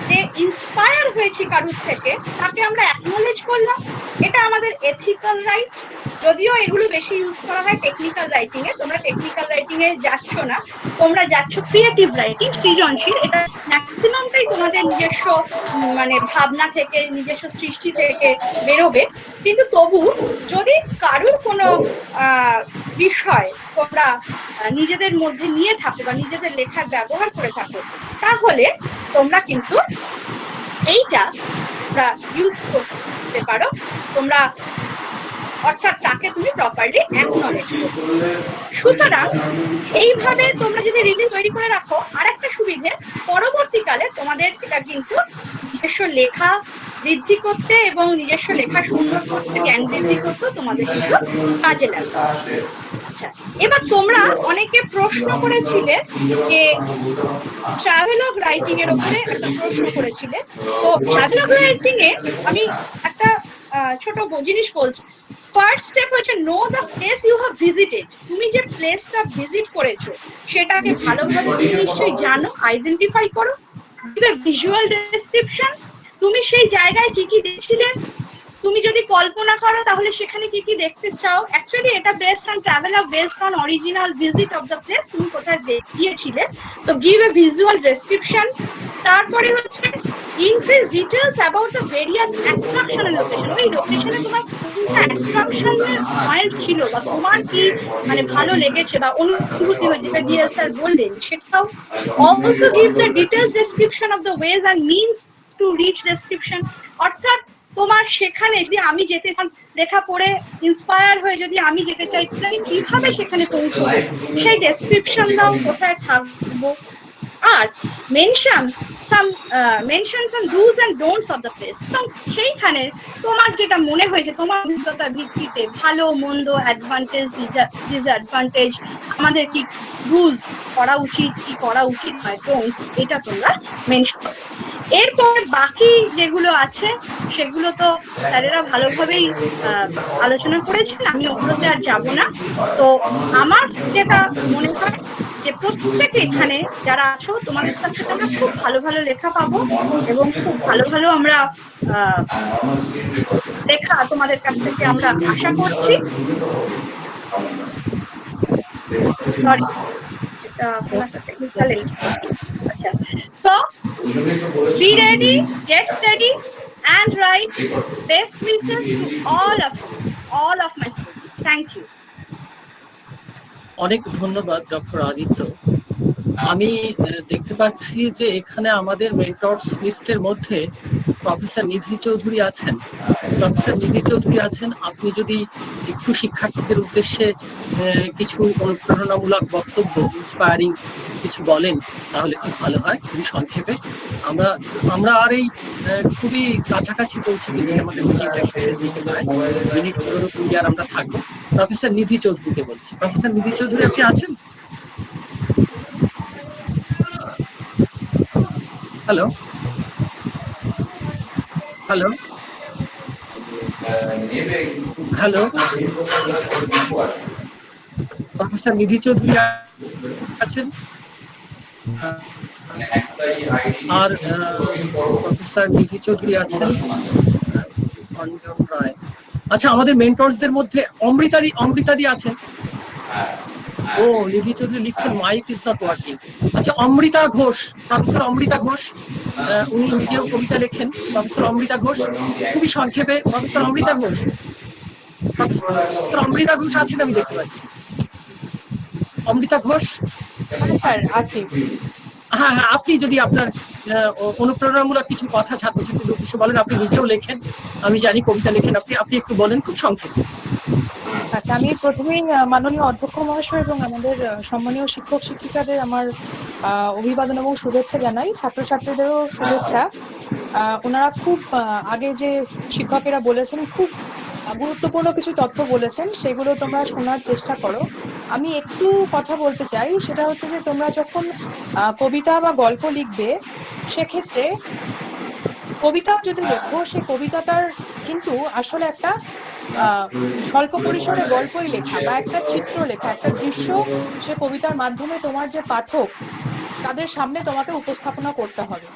যে ইন্সপায়ার হয়েছি কারুর থেকে তাকে আমরা অ্যাকনোলেজ করলাম, এটা আমাদের এথিক্যাল রাইট। যদিও এগুলো বেশি ইউজ করা হয় টেকনিক্যাল রাইটিং এ, তোমরা টেকনিক্যাল রাইটিং এ যাচ্ছ না, তোমরা যাচ্ছ ক্রিয়েটিভ রাইটিং, সৃজনশীল। এটা ম্যাক্সিমামটাই তোমাদের নিজস্ব মানে ভাবনা থেকে, নিজস্ব সৃষ্টি থেকে বেরোবে। কিন্তু তবু যদি কারুর কোনো বিষয় তোমরা নিজেদের মধ্যে নিয়ে থাকো বা নিজেদের লেখার ব্যবহার করে থাকো, তাহলে তোমরা কিন্তু এইটা ইউজ করতে পারো। তোমরা অর্থাৎ তাকে তুমি প্রপারলি অ্যাকনলেজ করবে। সুতরাং এইভাবে তোমরা যদি রিলিজ তৈরি করে রাখো, আর একটা সুবিধে, পরবর্তীকালে তোমাদের এটা কিন্তু নিজস্ব লেখা বৃদ্ধি করতে এবং নিজস্ব লেখা সুন্দর করতে, জ্ঞান বৃদ্ধি করতে তোমাদের কিন্তু কাজে লাগবে। আচ্ছা, এবার তোমরা অনেকে প্রশ্ন করেছিলে যে ট্রাভেলগ রাইটিং এর উপরে একটা প্রশ্ন করেছিলে। তো ট্রাভেলগ রাইটিং এ আমি একটা ছোট জিনিস বলছি। ফার্স্ট স্টেপ হচ্ছে know the place you have visited. তুমি যে প্লেসটা ভিজিট করেছো সেটাকে ভালোভাবে তুমি নিশ্চয়ই জানো, আইডেন্টিফাই করো। ভিজুয়াল ডেসক্রিপশন, তুমি সেই জায়গায় কি কি দেখছিলে, তুমি যদি কল্পনা করো তাহলে সেখানে কি কি দেখতে চাও। অ্যাকচুয়ালি এটা based on travelogue, based on original visit of the place, তুমি কোথায় গিয়েছিলে। তো গিভ এ ভিজুয়াল ডেসক্রিপশন। তারপরে হচ্ছে increase details about the various attraction and location. ওই লোকেশনে তোমার কোনটা অ্যাট্রাকশনের পয়েন্ট ছিল বা তোমার কি মানে ভালো লেগেছে বা অনুভূতি হয়েছে, যেটা ডিএল স্যার বললেন সেটাও। Also give the details description of the ways and means to reach description. অর্থাৎ তোমার সেখানে যদি আমি যেতে চাই, লেখা পড়ে ইন্সপায়ার হয়ে যদি আমি যেতে চাই, তাহলে কিভাবে সেখানে পৌঁছবো সেই ডেসক্রিপশন দাও, কোথায় থাকবো। আর mention some dos and don'ts of the place. সেইখানে তোমার যেটা মনে হয়েছে তোমার অভিজ্ঞতার ভিত্তিতে ভালো মন্দ, অ্যাডভান্টেজ, ডিসঅ্যাডভান্টেজ, আমাদের কি ডুজ করা উচিত, কি করা উচিত নয়, ডোন্টস, এটা তোমরা মেনশন করো। এরপর বাকি যেগুলো আছে সেগুলো তো স্যারেরা ভালোভাবেই আলোচনা করেছেন, আমি ওগুলোতে আর যাব না। তো আমার যেটা মনে হয় যে প্রত্যেকে এখানে যারা আছো তোমাদের কাছ থেকে আমরা খুব ভালো ভালো লেখা পাবো এবং খুব ভালো ভালো আমরা লেখা তোমাদের কাছ থেকে আমরা আশা করছি। সরি, এটা কোনো একটা টেকনিক্যাল ইস্যু। আচ্ছা, so be ready, get steady and write. Best wishes to all of my students. Thank you. অনেক ধন্যবাদ ডক্টর আদিত্য। আমি দেখতে পাচ্ছি যে এখানে আমাদের মেন্টরস লিস্টের মধ্যে প্রফেসর নিধি চৌধুরী আছেন। প্রফেসর নিধি চৌধুরী আছেন, আপনি যদি একটু শিক্ষার্থীদের উদ্দেশ্যে কিছু অনুপ্রেরণামূলক বক্তব্য, ইন্সপায়ারিং কিছু বলেন তাহলে খুব ভালো হয়, খুবই সংক্ষেপে। আমরা আর এই খুবই কাছাকাছি পৌঁছে গেছি, আমাদের মিটিংটা শেষের দিকে প্রায় মিনিট 15-20 আর আমরা থাকবো। প্রফেসর নিধি চৌধুরীকে বলছি। প্রফেসর নিধি চৌধুরী আপনি আছেন? Hello hello hello professor Nidhi Chowdhury আছেন? আর প্রফেসর নিধি চৌধুরী আছেন, অঞ্জন রায়। আচ্ছা, আমাদের মেন্টরসদের মধ্যে অমৃতাদি আছেন? ও, নিধি চৌধুরী লিখছেন মাইক ইজ নট ওয়ার্কিং। আচ্ছা, অমৃতা ঘোষ, প্রফেসর অমৃতা ঘোষ, উনি নিজেও কবিতা লেখেন। প্রফেসর অমৃতা ঘোষ, খুবই সংক্ষেপে। প্রফেসর অমৃতা ঘোষ, প্রফেসর অমৃতা ঘোষ আছেন আমি দেখতে পাচ্ছি। অমৃতা ঘোষ? স্যার আছি। হ্যাঁ হ্যাঁ, আপনি যদি আপনার অনুপ্রেরণামূলক কিছু কথা ছাত্রছাত্রীদের উদ্দেশ্যে বলেন। আপনি নিজেও লেখেন, আমি জানি কবিতা লেখেন, আপনি একটু বলেন খুব সংক্ষেপে। আচ্ছা, আমি প্রথমেই মাননীয় অধ্যক্ষ মহাশয় এবং আমাদের সম্মানীয় শিক্ষক শিক্ষিকাদের আমার অভিবাদন এবং শুভেচ্ছা জানাই। ছাত্রছাত্রীদেরও শুভেচ্ছা। ওনারা খুব আগে যে শিক্ষকেরা বলেছেন খুব গুরুত্বপূর্ণ কিছু তথ্য বলেছেন, সেগুলো তোমরা শোনার চেষ্টা করো। আমি একটু কথা বলতে চাই, সেটা হচ্ছে যে তোমরা যখন কবিতা বা গল্প লিখবে, সেক্ষেত্রে কবিতাও যদি লেখো, সেই কবিতাটার কিন্তু আসলে একটা আহ স্বল্প পরিসরে গল্পই লেখা বা একটা চিত্র লেখা, একটা দৃশ্য সে কবিতার মাধ্যমে তোমার যে পাঠক তাদের সামনে তোমাকে উপস্থাপনা করতে হবে।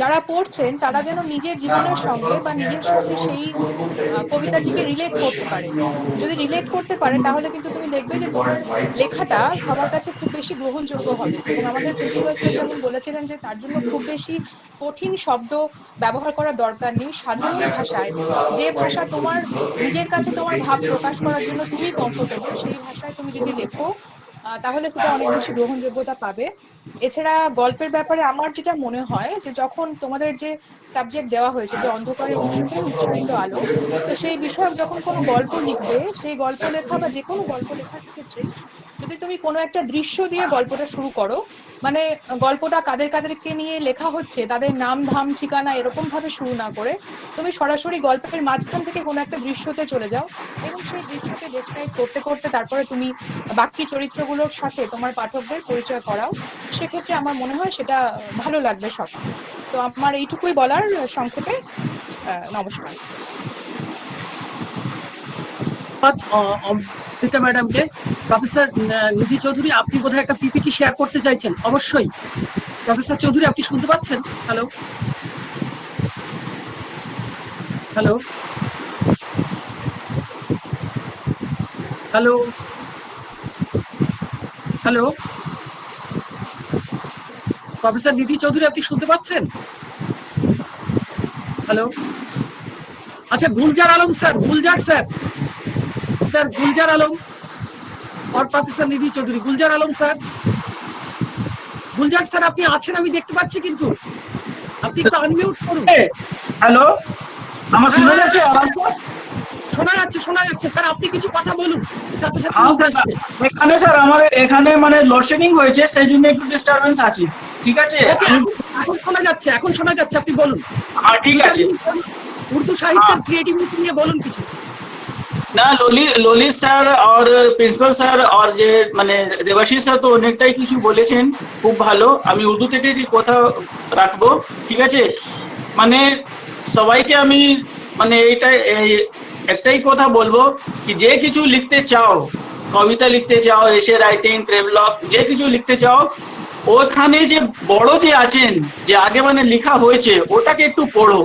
যারা পড়ছেন তারা যেন নিজের জীবনের সঙ্গে বা নিজের সাথে সেই কবিতাটিকে রিলেট করতে পারে। যদি রিলেট করতে পারে তাহলে কিন্তু তুমি দেখবে যে তোমার লেখাটা সবার কাছে খুব বেশি গ্রহণযোগ্য হবে। এবং আমাদের প্রিন্সিপাল স্যার যেমন বলেছিলেন যে তার জন্য খুব বেশি কঠিন শব্দ ব্যবহার করার দরকার নেই, সাধারণ ভাষায়, যে ভাষা তোমার নিজের কাছে তোমার ভাব প্রকাশ করার জন্য তুমি কমফোর্টেবল, সেই ভাষায় তুমি যদি লেখো তাহলে সেটা অনেক বেশি গ্রহণযোগ্যতা পাবে। এছাড়া গল্পের ব্যাপারে আমার যেটা মনে হয় যে যখন তোমাদের যে সাবজেক্ট দেওয়া হয়েছে যে অন্ধকারের উৎসতে উচ্চারিত আলো, তো সেই বিষয়ক যখন কোনো গল্প লিখবে, সেই গল্প লেখা বা যে কোনো গল্প লেখার ক্ষেত্রেই যদি তুমি কোনো একটা দৃশ্য দিয়ে গল্পটা শুরু করো, মানে গল্পটা কাদের কাদেরকে নিয়ে লেখা হচ্ছে তাদের নাম ধাম ঠিকানা এরকম ভাবে শুরু না করে তুমি সরাসরি গল্পের মাঝখান থেকে কোনো একটা দৃশ্যতে চলে যাও এবং সেই দৃশ্যকে ডেসক্রাইব করতে করতে তারপরে তুমি বাকি চরিত্রগুলোর সাথে তোমার পাঠকদের পরিচয় করাও, সেক্ষেত্রে আমার মনে হয় সেটা ভালো লাগবে সবার। তো আমার এইটুকুই বলার সংক্ষেপে। নমস্কার। অমৃতা ম্যাডামকে। প্রফেসর নিধি চৌধুরী, আপনি বোধহয় একটা পিপিটি শেয়ার করতে চাইছেন, অবশ্যই। প্রফেসর চৌধুরী, আপনি শুনতে পাচ্ছেন? Hello, hello, hello, hello. Professor Nidhi Chowdhury, আপনি শুনতে পাচ্ছেন? হ্যালো। আচ্ছা, Gulzar Alam sir, Gulzar sir, sir Gulzar Alam और professor Nidhi Chowdhury. Gulzar Alam sir, Gulzar sir আপনি আছেন, আমি দেখতে পাচ্ছি, কিন্তু আপনি একটু আনমিউট করুন। হ্যালো, আমার শোনা যাচ্ছে আওয়াজটা? শোনা যাচ্ছে, শোনা যাচ্ছে স্যার, আপনি কিছু কথা বলুন ছাত্রছাত্রীর উদ্দেশ্যে। এখানে স্যার আমাদের এখানে মানে লোডশেডিং হয়েছে, সেই জন্য একটু ডিস্টারবেন্স আছে। ঠিক আছে, ওকে, এখন শোনা যাচ্ছে, এখন শোনা যাচ্ছে, আপনি বলুন। ঠিক আছে। উর্দু সাহিত্যের ক্রিয়েটিভিটি নিয়ে বলুন কিছু। না, ললিত স্যার আর প্রিন্সিপাল স্যার আর যে মানে দেবাশিস স্যার তো অনেকটাই কিছু বলেছেন, খুব ভালো। আমি উর্দু থেকে কথা রাখবো, ঠিক আছে। মানে সবাইকে আমি মানে একটাই কথা বলবো কি যে কিছু লিখতে চাও, কবিতা লিখতে চাও, এসে রাইটিং, ট্রাভেলগ, যে কিছু লিখতে চাও, ওখানে যে বড় যে আছেন, যে আগে মানে লেখা হয়েছে, ওটাকে একটু পড়ো।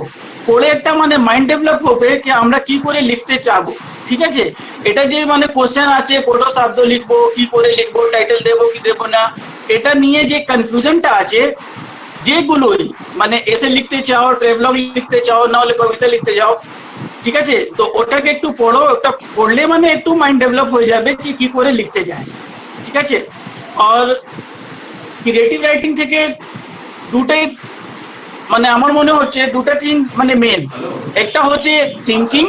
পড়ে একটা মানে মাইন্ড ডেভেলপ হবে কি আমরা কি করে লিখতে চাবো, ঠিক আছে। এটা যে মানে কোশ্চেন আছে কত শব্দ লিখবো, কি করে লিখবো, টাইটেল দেবো কি দেবো না, এটা নিয়ে যে কনফিউশনটা আছে, যেগুলোই মানে এসে লিখতে চাও, ট্রাভেলগ লিখতে চাও, না হলে কবিতা লিখতে চাও, ঠিক আছে, তো ওটাকে একটু পড়ো। ওটা পড়লে মানে একটু মাইন্ড ডেভেলপ হয়ে যাবে কি কি করে লিখতে যায়, ঠিক আছে। আর ক্রিয়েটিভ রাইটিং থেকে দুটাই মানে আমার মনে হচ্ছে দুটা জিনিস মানে মেন। একটা হচ্ছে থিঙ্কিং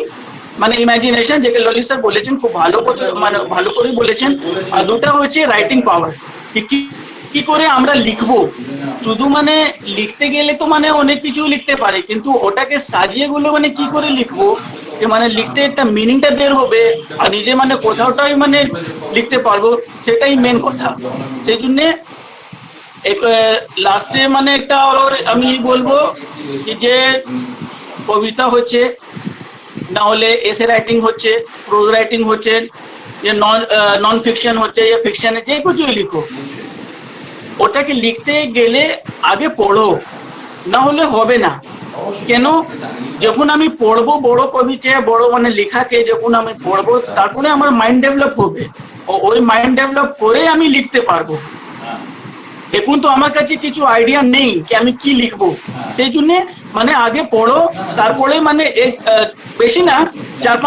মানে ইমাজিনেশন, যেটা ললিত স্যার বলেছেন, খুব ভালো মানে ভালো করে বলেছেন। আর দুটা হচ্ছে রাইটিং পাওয়ার, কি করে আমরা লিখবো। শুধু মানে লিখতে গেলে তো মানে অনেক কিছু লিখতে পারে, কিন্তু ওটাকে সাজিয়ে গুলো মানে কি করে লিখবো, যে মানে লিখতে একটা মিনিংটা বের হবে আর নিজে মানে কোথাওটাই মানে লিখতে পারবো, সেটাই মেন কথা। সেই জন্যে লাস্টে মানে একটা আমি বলবো কি যে কবিতা হচ্ছে, না হলে এসে রাইটিং হচ্ছে, প্রোজ রাইটিং হচ্ছে, যে নন ফিকশন হচ্ছে, या ফিকশন যে কিছু লিখো, ওটাকে লিখতে গেলে আগে পড়ো, না হলে হবে না। কেন, যখন আমি পড়বো বড় কবিকে, বড় মানে লেখাকে যখন আমি পড়বো, তারপরে আমার মাইন্ড ডেভেলপ হবে, ওই মাইন্ড ডেভেলপ করে আমি লিখতে পারবো। এখন তো আমার কাছে কিছু আইডিয়া নেই কি আমি কি লিখবো, সেই জন্য মানে আগে পড়ো, তারপরে মানে বেশি না, চার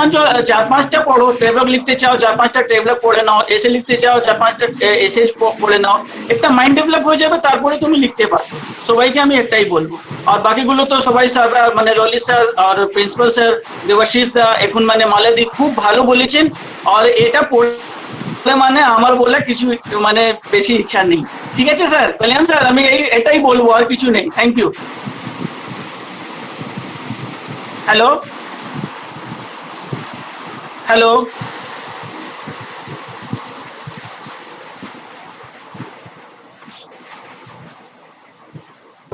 পাঁচটা পড়ো। ট্রাভেলগ লিখতে চাও, চার পাঁচটা ট্রাভেলগ পড়ে নাও। এসে লিখতে চাও, চার পাঁচটা এসে পড়ে নাও। একটা মাইন্ড ডেভেলপ হয়ে যাবে, তারপরে তুমি লিখতে পারবে। সবাইকে আমি একটাই বলবো। আর বাকিগুলো তো সবাই স্যার মানে ললিত স্যার আর প্রিন্সিপাল স্যার, দেবাশিস দা, এখন মানে মালাদি খুব ভালো বলেছেন। আর এটা পড়লে মানে আমার বলে কিছু মানে বেশি ইচ্ছা নেই। ঠিক আছে স্যার, কল্যাণ স্যার, আমি এটাই বলবো, আর কিছু নেই। Thank you. Hello, hello,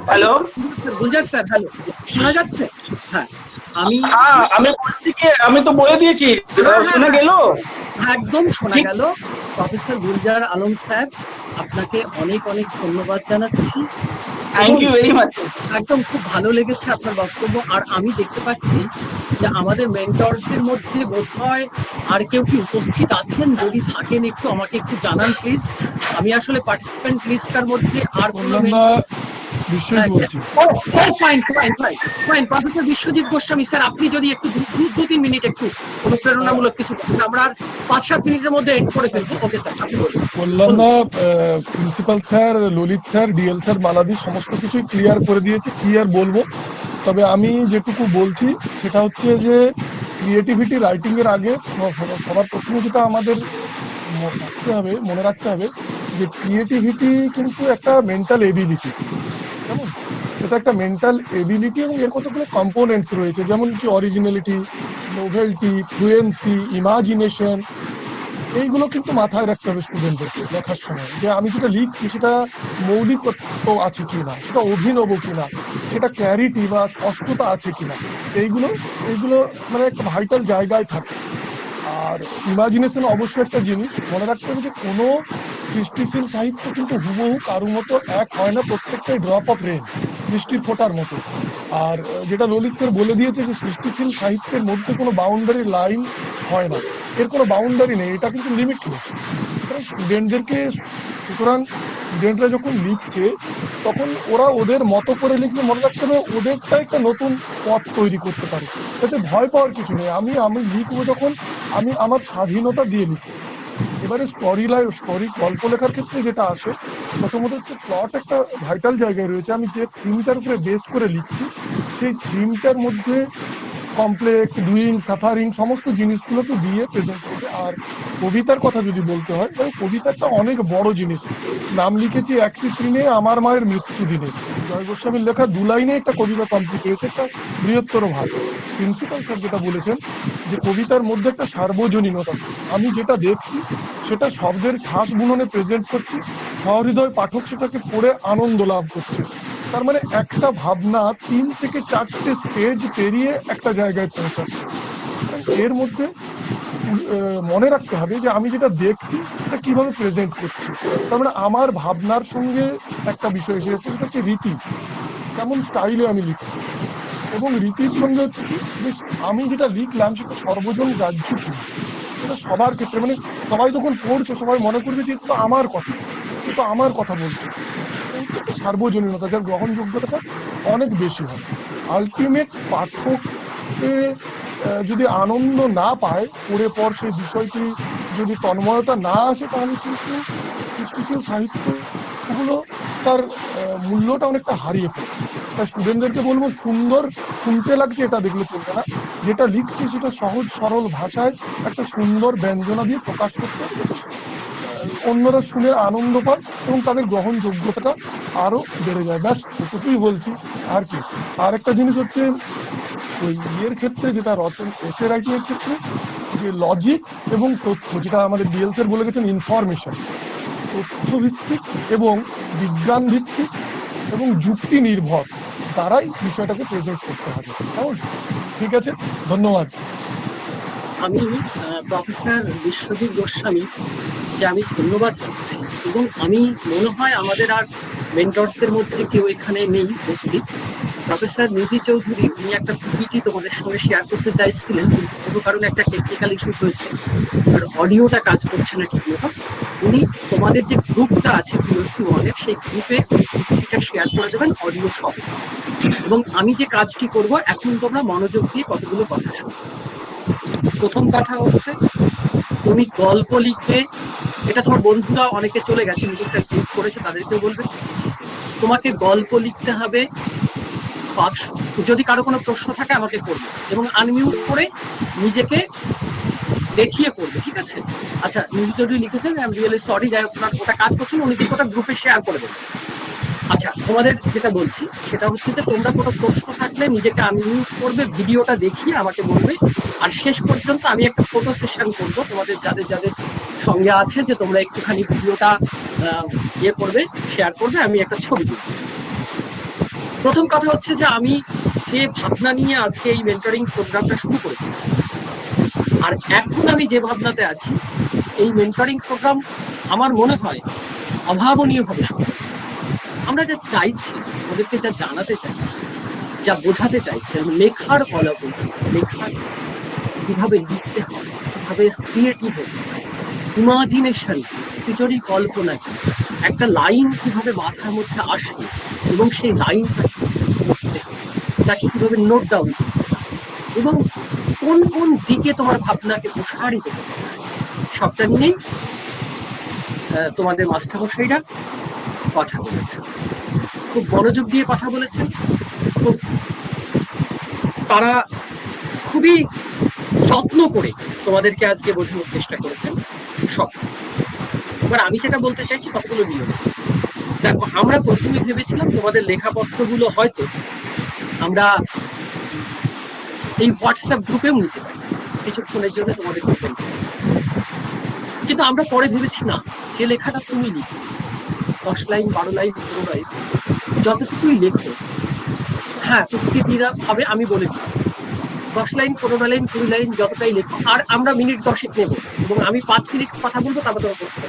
hello, Gulzar sir, hello, শোনা যাচ্ছে? হ্যাঁ, হ্যাঁ আমি বলছি কি, আমি তো বলে দিয়েছি, শুনে গেল? একদম শোনা গেল। প্রফেসর গুলজার আলম স্যার, আপনাকে অনেক অনেক ধন্যবাদ জানাচ্ছি। Thank you very much. একদম খুব ভালো লেগেছে আপনার বক্তব্য। আর আমি দেখতে পাচ্ছি যে আমাদের মেন্টরসদের মধ্যে বোধহয় আর কেউ কি উপস্থিত আছেন? যদি থাকেন একটু আমাকে একটু জানান প্লিজ। আমি আসলে পার্টিসিপেন্ট লিস্টটার মধ্যে আর কোনো প্রফেসর বিশ্বজিৎ গোস্বামী স্যার, আপনি যদি একটু 2-3 মিনিট একটু অনুপ্রেরণামূলক কিছু বলেন, আমরা আর 5-7 মিনিটের মধ্যে এন্ড করে ফেলবো। ওকে স্যার, আপনি বলুন। কল্যাণদা, principal sir, Lalit sir, DL sir, মালাদি সমস্ত কিছুই ক্লিয়ার করে দিয়েছে। কি আর বলবো, তবে আমি যেটুকু বলছি সেটা হচ্ছে যে ক্রিয়েটিভিটি রাইটিং এর আগে সবার প্রথমে যেটা আমাদের মনে রাখতে হবে যে ক্রিয়েটিভিটি কিন্তু একটা মেন্টাল এবিলিটি। কেমন, এটা একটা মেন্টাল এবিলিটি এবং এর কতগুলো কম্পোনেন্টস রয়েছে, যেমন কি অরিজিনালিটি, নোভেলটি, ফ্লুয়েন্সি, ইমাজিনেশন। এইগুলো কিন্তু মাথায় রাখতে হবে স্টুডেন্টদেরকে লেখার সময়, যে আমি যেটা লিখছি সেটা মৌলিকত্ব আছে কিনা, সেটা অভিনব কিনা, সেটা ক্ল্যারিটি বা স্পষ্টতা আছে কিনা। এইগুলো এইগুলো মানে একটা ভাইটাল জায়গায় থাকে। আর ইমাজিনেশন অবশ্যই একটা জিনিস মনে রাখতে হবে, যে কোনো সৃষ্টিশীল সাহিত্য কিন্তু হুবহু কারোর মতো এক হয় না, প্রত্যেকটাই ড্রপ অফ রেন, বৃষ্টির ফোঁটার মতো। আর যেটা ললিত স্যার বলে দিয়েছে যে সৃষ্টিশীল সাহিত্যের মধ্যে কোনো বাউন্ডারি লাইন হয় না, এর কোনো বাউন্ডারি নেই, এটা কিন্তু লিমিটলেস। সুতরাং স্টুডেন্টরা যখন লিখছে তখন ওরা ওদের মতো করে লিখলে মনে রাখতে হবে ওদেরটা একটা নতুন পথ তৈরি করতে পারে। এতে ভয় পাওয়ার কিছু নেই। আমি লিখবো যখন আমি আমার স্বাধীনতা দিয়ে লিখবো। এবারে স্টোরি গল্প লেখার ক্ষেত্রে যেটা আসে, প্রথমত হচ্ছে প্লট একটা ভাইটাল জায়গায় রয়েছে। আমি যে থিমটার উপরে বেস করে লিখছি সেই থিমটার মধ্যে কমপ্লেক্স, ডুইং, সাফারিং সমস্ত জিনিসগুলোকে দিয়ে প্রেজেন্ট করবে। আর কবিতার কথা যদি বলতে হয়, তাহলে কবিতাটা অনেক বড় জিনিস। নাম লিখেছি একটি দিনে আমার মায়ের মৃত্যু দিনে, জয় গোস্বামীর লেখা 2 লাইনে একটা কবিতা কমপ্লিট হয়েছে, একটা বৃহত্তর ভাব। প্রিন্সিপাল স্যার যেটা বলেছেন যে কবিতার মধ্যে একটা সার্বজনীনতা, আমি যেটা দেখছি সেটা শব্দের ঠাস বুননে প্রেজেন্ট করছি, সহৃদয় পাঠক সেটাকে পড়ে আনন্দ লাভ করছে। তার মানে একটা ভাবনা 3 থেকে 4টে স্টেজ পেরিয়ে একটা জায়গায় পৌঁছাচ্ছে। এর মধ্যে মনে রাখতে হবে যে আমি যেটা দেখছি সেটা কিভাবে প্রেজেন্ট করছি। তার মানে আমার ভাবনার সঙ্গে একটা বিষয় এসে যাচ্ছে, সেটা হচ্ছে রীতি, কেমন স্টাইলে আমি লিখছি। এবং রীতির সঙ্গে হচ্ছে কি, যে আমি যেটা লিখলাম সেটা সর্বজন গ্রাহ্য কিনা, সেটা সবার ক্ষেত্রে, মানে সবাই যখন পড়ছে সবাই মনে করবে যে এটা আমার কথা, এটা আমার কথা বলছে। একটা সার্বজনীনতা, যার গ্রহণযোগ্যতাটা অনেক বেশি হয়। আলটিমেট পাঠককে যদি আনন্দ না পায়, পড়ে পর সেই বিষয়টি যদি তন্ময়তা না আসে, তাহলে কিন্তু সৃষ্টিশীল সাহিত্যগুলো তার মূল্যটা অনেকটা হারিয়ে ফেলে। তাই স্টুডেন্টদেরকে বলবো, সুন্দর শুনতে লাগছে এটা দেখলে চলবে না, যেটা লিখছি সেটা সহজ সরল ভাষায় একটা সুন্দর ব্যঞ্জনা দিয়ে প্রকাশ করতে হবে, অন্যরা শুনে আনন্দ পায় এবং তাদের গ্রহণযোগ্যতাটা আরো বেড়ে যায়। ব্যাস এটুকুই বলছি। আর কি, আর একটা জিনিস হচ্ছে ওই ইয়ের ক্ষেত্রে, যেটা এসে রাইটিং এর ক্ষেত্রে, যে লজিক এবং তথ্য, যেটা আমাদের ডিএল স্যার বলে গেছেন, ইনফরমেশন, তথ্য ভিত্তিক এবং বিজ্ঞান ভিত্তিক এবং যুক্তি নির্ভর দ্বারাই বিষয়টাকে প্রেজেন্ট করতে হবে। কেমন, ঠিক আছে, ধন্যবাদ। আমি প্রফেসর বিশ্বজিৎ গোস্বামী যে আমি ধন্যবাদ জানাচ্ছি, এবং আমি মনে হয় আমাদের আর মেন্টরসদের মধ্যে কেউ এখানে নেই উপস্থিত। প্রফেসর নিধি চৌধুরী, উনি একটা পিপিটি তোমাদের সঙ্গে শেয়ার করতে চাইছিলেন, কিন্তু কোনো কারণে একটা টেকনিক্যাল ইস্যু হয়েছে আর অডিওটা কাজ করছে না ঠিক মতো। উনি তোমাদের যে গ্রুপটা আছে পিওসি ওয়ানের, সেই গ্রুপে পিপিটিটা শেয়ার করে দেবেন অডিও সহ। এবং আমি যে কাজটি করব, এখন তোমরা মনোযোগ দিয়ে কতগুলো কথা শোনো। প্রথম কথা হচ্ছে, তুমি গল্প লিখবে, এটা তোমার বন্ধুরা অনেকে চলে গেছে, মিটিংটা লিড করেছে, তাদেরকেও বলবে তোমাকে গল্প লিখতে হবে। যদি কারো কোনো প্রশ্ন থাকে আমাকে করবে, এবং আনমিউট করে নিজেকে দেখিয়ে করবে, ঠিক আছে? আচ্ছা, নিধি চৌধুরী লিখেছেন, আই এম রিয়েলি সরি, যাই হোক ওটা কাজ করছে না, উনি ওটা গ্রুপে শেয়ার করে দেবেন। আচ্ছা, তোমাদের যেটা বলছি সেটা হচ্ছে যে তোমরা কোনো প্রশ্ন থাকলে নিজেকে আনমিউট করবে, ভিডিওটা দেখিয়ে আমাকে বলবে। আর শেষ পর্যন্ত আমি একটা ফটো সেশন করবো তোমাদের যাদের যাদের সঙ্গে আছে, যে তোমরা একটুখানি ভিডিওটা ইয়ে করবে, শেয়ার করবে, আমি একটা ছবি দেব। প্রথম কথা হচ্ছে যে আমি যে ভাবনা নিয়ে আজকে এই মেন্টরিং প্রোগ্রামটা শুরু করেছি, আর এখন আমি যে ভাবনাতে আছি, এই মেন্টরিং প্রোগ্রাম আমার মনে হয় অভাবনীয়ভাবে সফল। আমরা যা চাইছি, ওদেরকে যা জানাতে চাইছি, যা বোঝাতে চাইছি, লেখার কলাকৌশল, লেখা কিভাবে লিখতে হবে, কিভাবে ক্রিয়েটিভ হতে হয়, ইমাজিনেশন, সৃজনী কল্পনা, একটা লাইন কিভাবে মাথার মধ্যে আসে এবং সেই লাইনটা তাকে কিভাবে নোট ডাউন করতে হয়, এবং কোন কোন দিকে তোমার ভাবনাকে প্রসারিত করতে হয়, সবটা নিয়েই তোমাদের মাস্টারমশাইরা কথা বলেছেন। খুব মনোযোগ দিয়ে কথা বলেছেন, খুব তারা খুবই যত্ন করে তোমাদেরকে আজকে বোঝানোর চেষ্টা করেছেন সব। এবার আমি যেটা বলতে চাইছি কতগুলো নিয়ম। দেখো, আমরা প্রথমে ভেবেছিলাম তোমাদের লেখাপত্রগুলো হয়তো আমরা এই হোয়াটসঅ্যাপ গ্রুপেও নিতে পারি, কিছুক্ষণের জন্য তোমাদের গ্রুপে, কিন্তু আমরা পরে ভেবেছি না, যে লেখাটা তুমি লিখো 10 লাইন 12 লাইন 15 লাইন যতটুকুই লেখো, হ্যাঁ প্রকৃতিরা ভাবে, আমি বলে দিচ্ছি 10 লাইন 15 লাইন 20 লাইন যতটাই লেখো, আর আমরা মিনিট 10 নেব এবং আমি 5 মিনিট কথা বলবো, তারপর তোমার প্রশ্ন।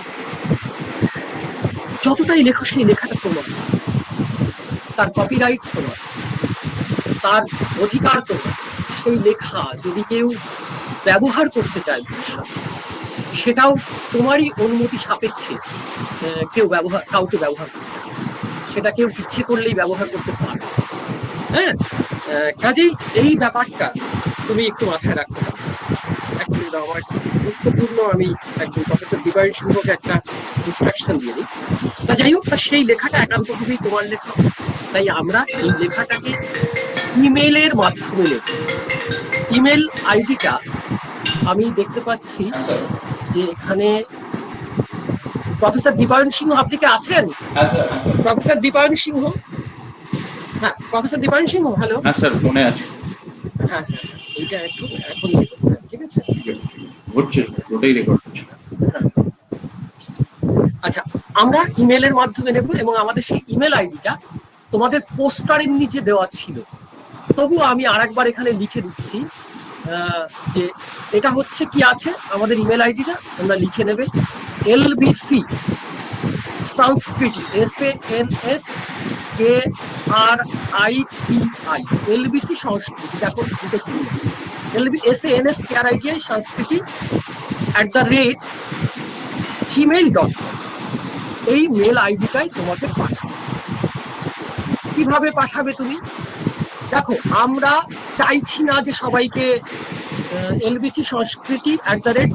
যতটাই লেখো সেই লেখাটা তোমার, তার কপিরাইট তোমার, তার অধিকার তোমার। সেই লেখা যদি কেউ ব্যবহার করতে চায় ভবিষ্যতে, সেটাও তোমারই অনুমতি সাপেক্ষে কাউকে ব্যবহার করতে হবে। সেটা কেউ ইচ্ছে করলেই ব্যবহার করতে পারবে। হ্যাঁ, কাজেই এই ব্যাপারটা তুমি একটু মাথায় রাখতে হবে। এখন আমার গুরুত্বপূর্ণ, আমি একজন প্রফেসর দিবায়ন সিংহকে একটা ইনস্ট্রাকশন দিয়ে দিই। তা যাই হোক, সেই লেখাটা একান্তভাবেই তোমার লেখা, তাই আমরা এই লেখাটাকে ইমেলের মাধ্যমে নেব। ইমেল আইডিটা আমি দেখতে পাচ্ছি যে এখানে প্রফেসর দিবায়ন সিংহ, আপনি কি আছেন? প্রফেসর দিবায়ন সিংহ, হ্যাঁ প্রফেসর দিবায়ন সিংহ, হ্যালো। হ্যাঁ স্যার, ফোনে আছে। হ্যাঁ, এইটা একটু এখন ঠিক আছে, হচ্ছে ওটাই রেকর্ড হচ্ছে। আচ্ছা, আমরা ইমেলের মাধ্যমে নেব এবং আমাদের সেই ইমেল আইডিটা তোমাদের পোস্টারের নিচে দেওয়া ছিল, তবু আমি আরেকবার এখানে লিখে দিচ্ছি যে এটা হচ্ছে কি আছে আমাদের ইমেল আইডিটা, তোমরা লিখে নেবে LBC সংস্কৃতি, SANSKRITI, LBC সংস্কৃতি, দেখো লিখেছি SANSKRITI সংস্কৃতি @gmail.com। এই মেল আইডিটাই তোমাকে পাঠাবে। কিভাবে পাঠাবে তুমি? দেখো, আমরা চাইছি না যে সবাইকে LBC সংস্কৃতি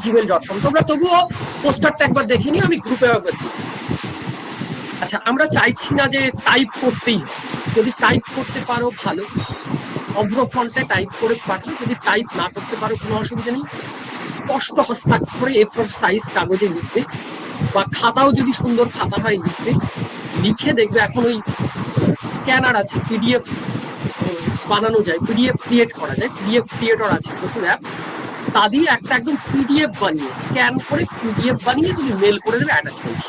@gmail.com, তোমরা তবুও পোস্টারটা একবার দেখে নিও, আমি গ্রুপে একবার দিই। আচ্ছা, আমরা চাইছি না যে টাইপ করতেই হবে, যদি টাইপ করতে পারো ভালো, অভ্র ফন্টে টাইপ করে পাঠাবে, যদি টাইপ না করতে পারো কোনো অসুবিধা নেই, স্পষ্ট হস্তাক্ষরে A4 সাইজ কাগজে লিখবে, বা খাতাও যদি সুন্দর খাতা হয় লিখবে, লিখে দেখবে এখন ওই স্ক্যানার আছে, PDF বানানো যায়, PDF ক্রিয়েট করা যায়, PDF ক্রিয়েটর আছে প্রচুর অ্যাপ, তা দিয়ে একটা একদম PDF বানিয়ে স্ক্যান করে PDF বানিয়ে তুমি মেল করে দেবে অ্যাটাচমেন্ট।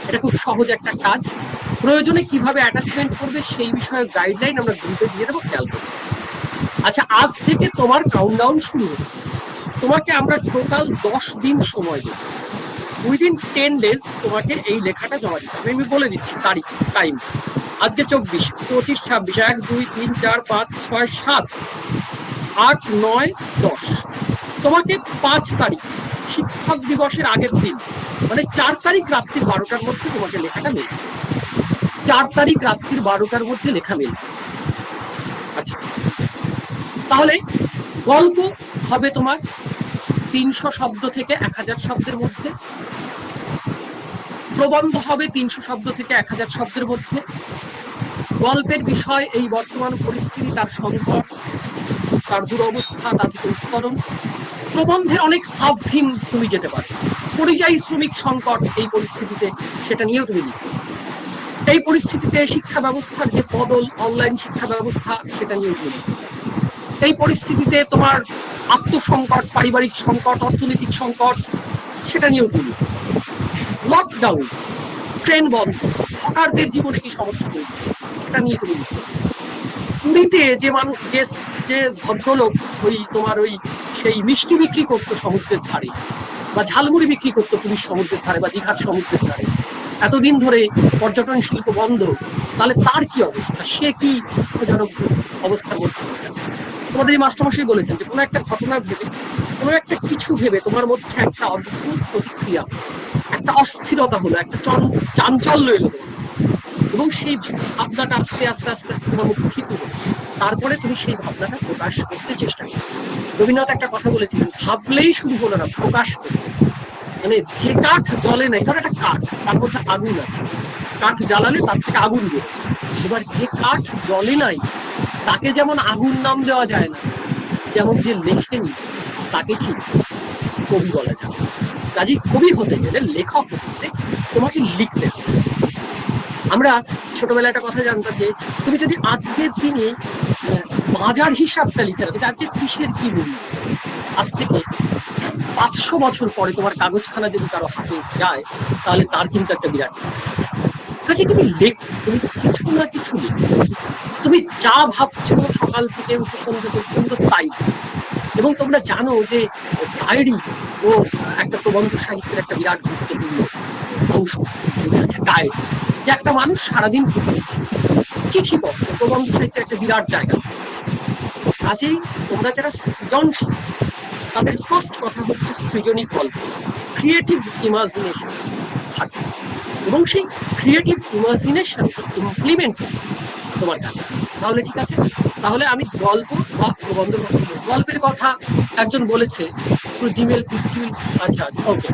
এটা খুব সহজ একটা কাজ। প্রয়োজনে কিভাবে অ্যাটাচমেন্ট করবে সেই বিষয়ে গাইডলাইন আমরা গ্রুপে দিয়ে দেবো, খেয়াল করবে। আচ্ছা, আজ থেকে তোমার কাউন্টডাউন শুরু হচ্ছে। তোমাকে আমরা টোটাল 10 দিন সময় দেব। উইদিন 10 days তোমাকে এই লেখাটা জমা দিতে হবে। আমি বলে দিচ্ছি তারিখ, টাইম। আজকে 24, 25, 26, 1, 2, 3, 4, 5, 6, 7, 8, 9, 10। তোমাকে 5 তারিখ শিক্ষক দিবসের আগের দিন, মানে 4 তারিখ রাত্রির 12টার মধ্যে তোমাকে লেখাটা মেল। 4 তারিখ রাত্রির 12টার মধ্যে লেখা মেল। আচ্ছা, তাহলে গল্প হবে তোমার 300 শব্দ থেকে 1000 শব্দের মধ্যে, প্রবন্ধ হবে 300 শব্দ থেকে 1000 শব্দের মধ্যে। গল্পের বিষয় এই বর্তমান পরিস্থিতি, তার সংকট, তার দুরবস্থা, তা থেকে উত্তরণ। প্রবন্ধের অনেক সাব থিম তুমি যেতে পারো, পরিযায়ী শ্রমিক সংকট এই পরিস্থিতিতে, সেটা নিয়েও তুমি লিখতে পারো। এই পরিস্থিতিতে শিক্ষা ব্যবস্থার যে বদল, অনলাইন শিক্ষা ব্যবস্থা, সেটা নিয়েও তুমি লিখতে পারো। এই পরিস্থিতিতে তোমার আত্মসংকট, পারিবারিক সংকট, অর্থনৈতিক সংকট, সেটা নিয়েও তুমি লিখতে পারো। লকডাউন, ট্রেন বন্ধ, হকারদের জীবনে কি সমস্যা তৈরি হচ্ছে সেটা নিয়ে তুমি লিখতে পারো। পুরীতে যে মানুষ যে ভদ্রলোক ওই তোমার ওই সেই মিষ্টি বিক্রি করতো সমুদ্রের ধারে, বা ঝালমুড়ি বিক্রি করতো পুরীর সমুদ্রের ধারে বা দীঘার সমুদ্রের ধারে, এতদিন ধরে পর্যটন শিল্প বন্ধ, তাহলে তার কি অবস্থা, সে কি দুঃখজনক অবস্থার মধ্যে পড়ে যাচ্ছে। তোমাদের এই মাস্টারমশাই বলেছেন যে কোনো একটা ঘটনা ভেবে, কোনো একটা কিছু ভেবে তোমার মধ্যে একটা অদ্ভুত প্রতিক্রিয়া, একটা অস্থিরতা হলো, একটা চাঞ্চল্য এলো তোমার, এবং সেই ভাবনাটা আস্তে আস্তে আস্তে আস্তে তোমার মুখে ঠিক হলো, তারপরে তুমি সেই ভাবনাটা প্রকাশ করতে চেষ্টা করো। রবীন্দ্রনাথ একটা কথা বলেছিলেন, ভাবলেই শুরু হলো না, প্রকাশ করতে। মানে যে কাঠ জ্বলে নাই, ধর একটা কাঠ, তার মধ্যে আগুন আছে, কাঠ জ্বালালে তার থেকে আগুন বের, এবার যে কাঠ জ্বলে নাই তাকে যেমন আগুন নাম দেওয়া যায় না, যেমন যে লেখেনি তাকে ঠিক কবি বলা যায়। কাজেই কবি হতে গেলে, লেখক হতে গেলে তোমাকে লিখতে হবে। আমরা ছোটবেলায় একটা কথা জানতাম যে তুমি যদি আজকের দিনে বাজার হিসাবটা লিখে রাখো, আজকে কিসের কি মূল্য, আজ থেকে 500 বছর পরে তোমার কাগজখানা যদি কারো হাতে যায়, তাহলে তার কিন্তু একটা বিরাট কাছে। তুমি লেখো, তুমি কিছু না কিছু লেখো, তুমি যা ভাবছো সকাল থেকে উঠে সন্ধ্যা পর্যন্ত তাই। এবং তোমরা জানো যে ডায়েরি ও একটা প্রবন্ধ সাহিত্যের একটা বিরাট গুরুত্বপূর্ণ অংশ জুড়ে আছে। ডায়েরি, যে একটা মানুষ সারাদিন কি করেছে, চিঠিপত্র প্রবন্ধ সাহিত্যের একটা বিরাট জায়গা আছে। কাজেই তোমরা যারা সৃজনশীল, তাদের ফার্স্ট কথা হচ্ছে সৃজনী গল্প, ক্রিয়েটিভ ইমাজিনেশন থাকে, এবং সেই ক্রিয়েটিভ ইমাজিনেশন ইমপ্লিমেন্ট তোমার কাছে, তাহলে ঠিক আছে। তাহলে আমি গল্প বা প্রবন্ধ, গল্পের কথা একজন বলেছে থ্রু জিমেল, আচ্ছা আচ্ছা ওকে।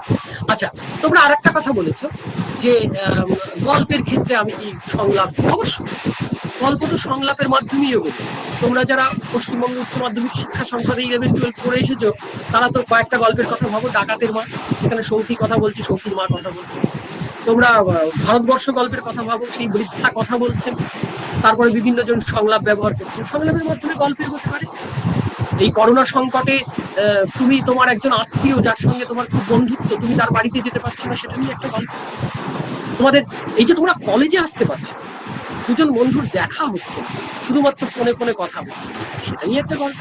আচ্ছা, তোমরা আর একটা কথা বলেছো যে গল্পের ক্ষেত্রে আমি কি সংলাপ, অবশ্যই গল্প তো সংলাপের মাধ্যমেই হবে। তোমরা যারা পশ্চিমবঙ্গ উচ্চ মাধ্যমিক শিক্ষা সংসদে 11-12 পড়ে এসেছো, তারা তো কয়েকটা গল্পের কথা ভাবো, ডাকাতের মা, সেখানে সৌখী কথা বলছে, সৌখীর মা কথা বলছে। তোমরা ভারতবর্ষ গল্পের কথা ভাবো, সেই বৃদ্ধা কথা বলছেন, তারপরে বিভিন্ন জন সংলাপ ব্যবহার করছেন, সংলাপের মাধ্যমে গল্পের হতে পারে। এই করোনা সংকটে তুমি তোমার একজন আত্মীয় যার সঙ্গে তোমার খুব বন্ধুত্ব, তুমি তার বাড়িতে যেতে পারছো না, সেটা নিয়ে একটা গল্প। তোমাদের এই যে তোমরা কলেজে আসতে পারছো, দুজন বন্ধুর দেখা হচ্ছে, শুধুমাত্র ফোনে ফোনে কথা হচ্ছে, সেটা নিয়ে একটা গল্প।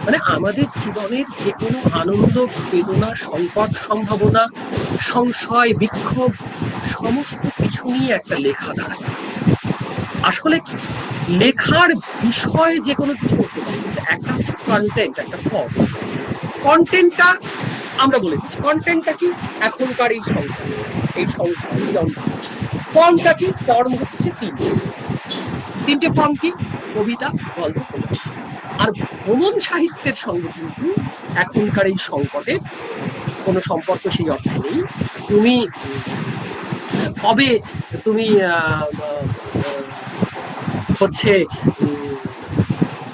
মানে আমাদের জীবনের যে কোনো আনন্দ, বেদনা, সংকট, সম্ভাবনা, সংশয়, বিক্ষোভ, সমস্ত কিছু নিয়ে একটা লেখা দাঁড়ায়। আসলে কি, লেখার বিষয় যে কোনো কিছু হতে পারে, কিন্তু একটা হচ্ছে কন্টেন্ট, একটা ফর্ম। কন্টেন্টটা আমরা বলে দিচ্ছি, কন্টেন্টটা কি এখনকার এই সংখ্যা, এই সংসার, ফর্মটা কি, ফর্ম হচ্ছে তিনটে ফর্ম কি, কবিতা, গল্প, প্রবন্ধ। আর ভ্রমণ সাহিত্যের সঙ্গে কিন্তু এখনকার এই সংকটের কোনো সম্পর্ক সেই অর্থে নেই। তুমি কবে তুমি হচ্ছে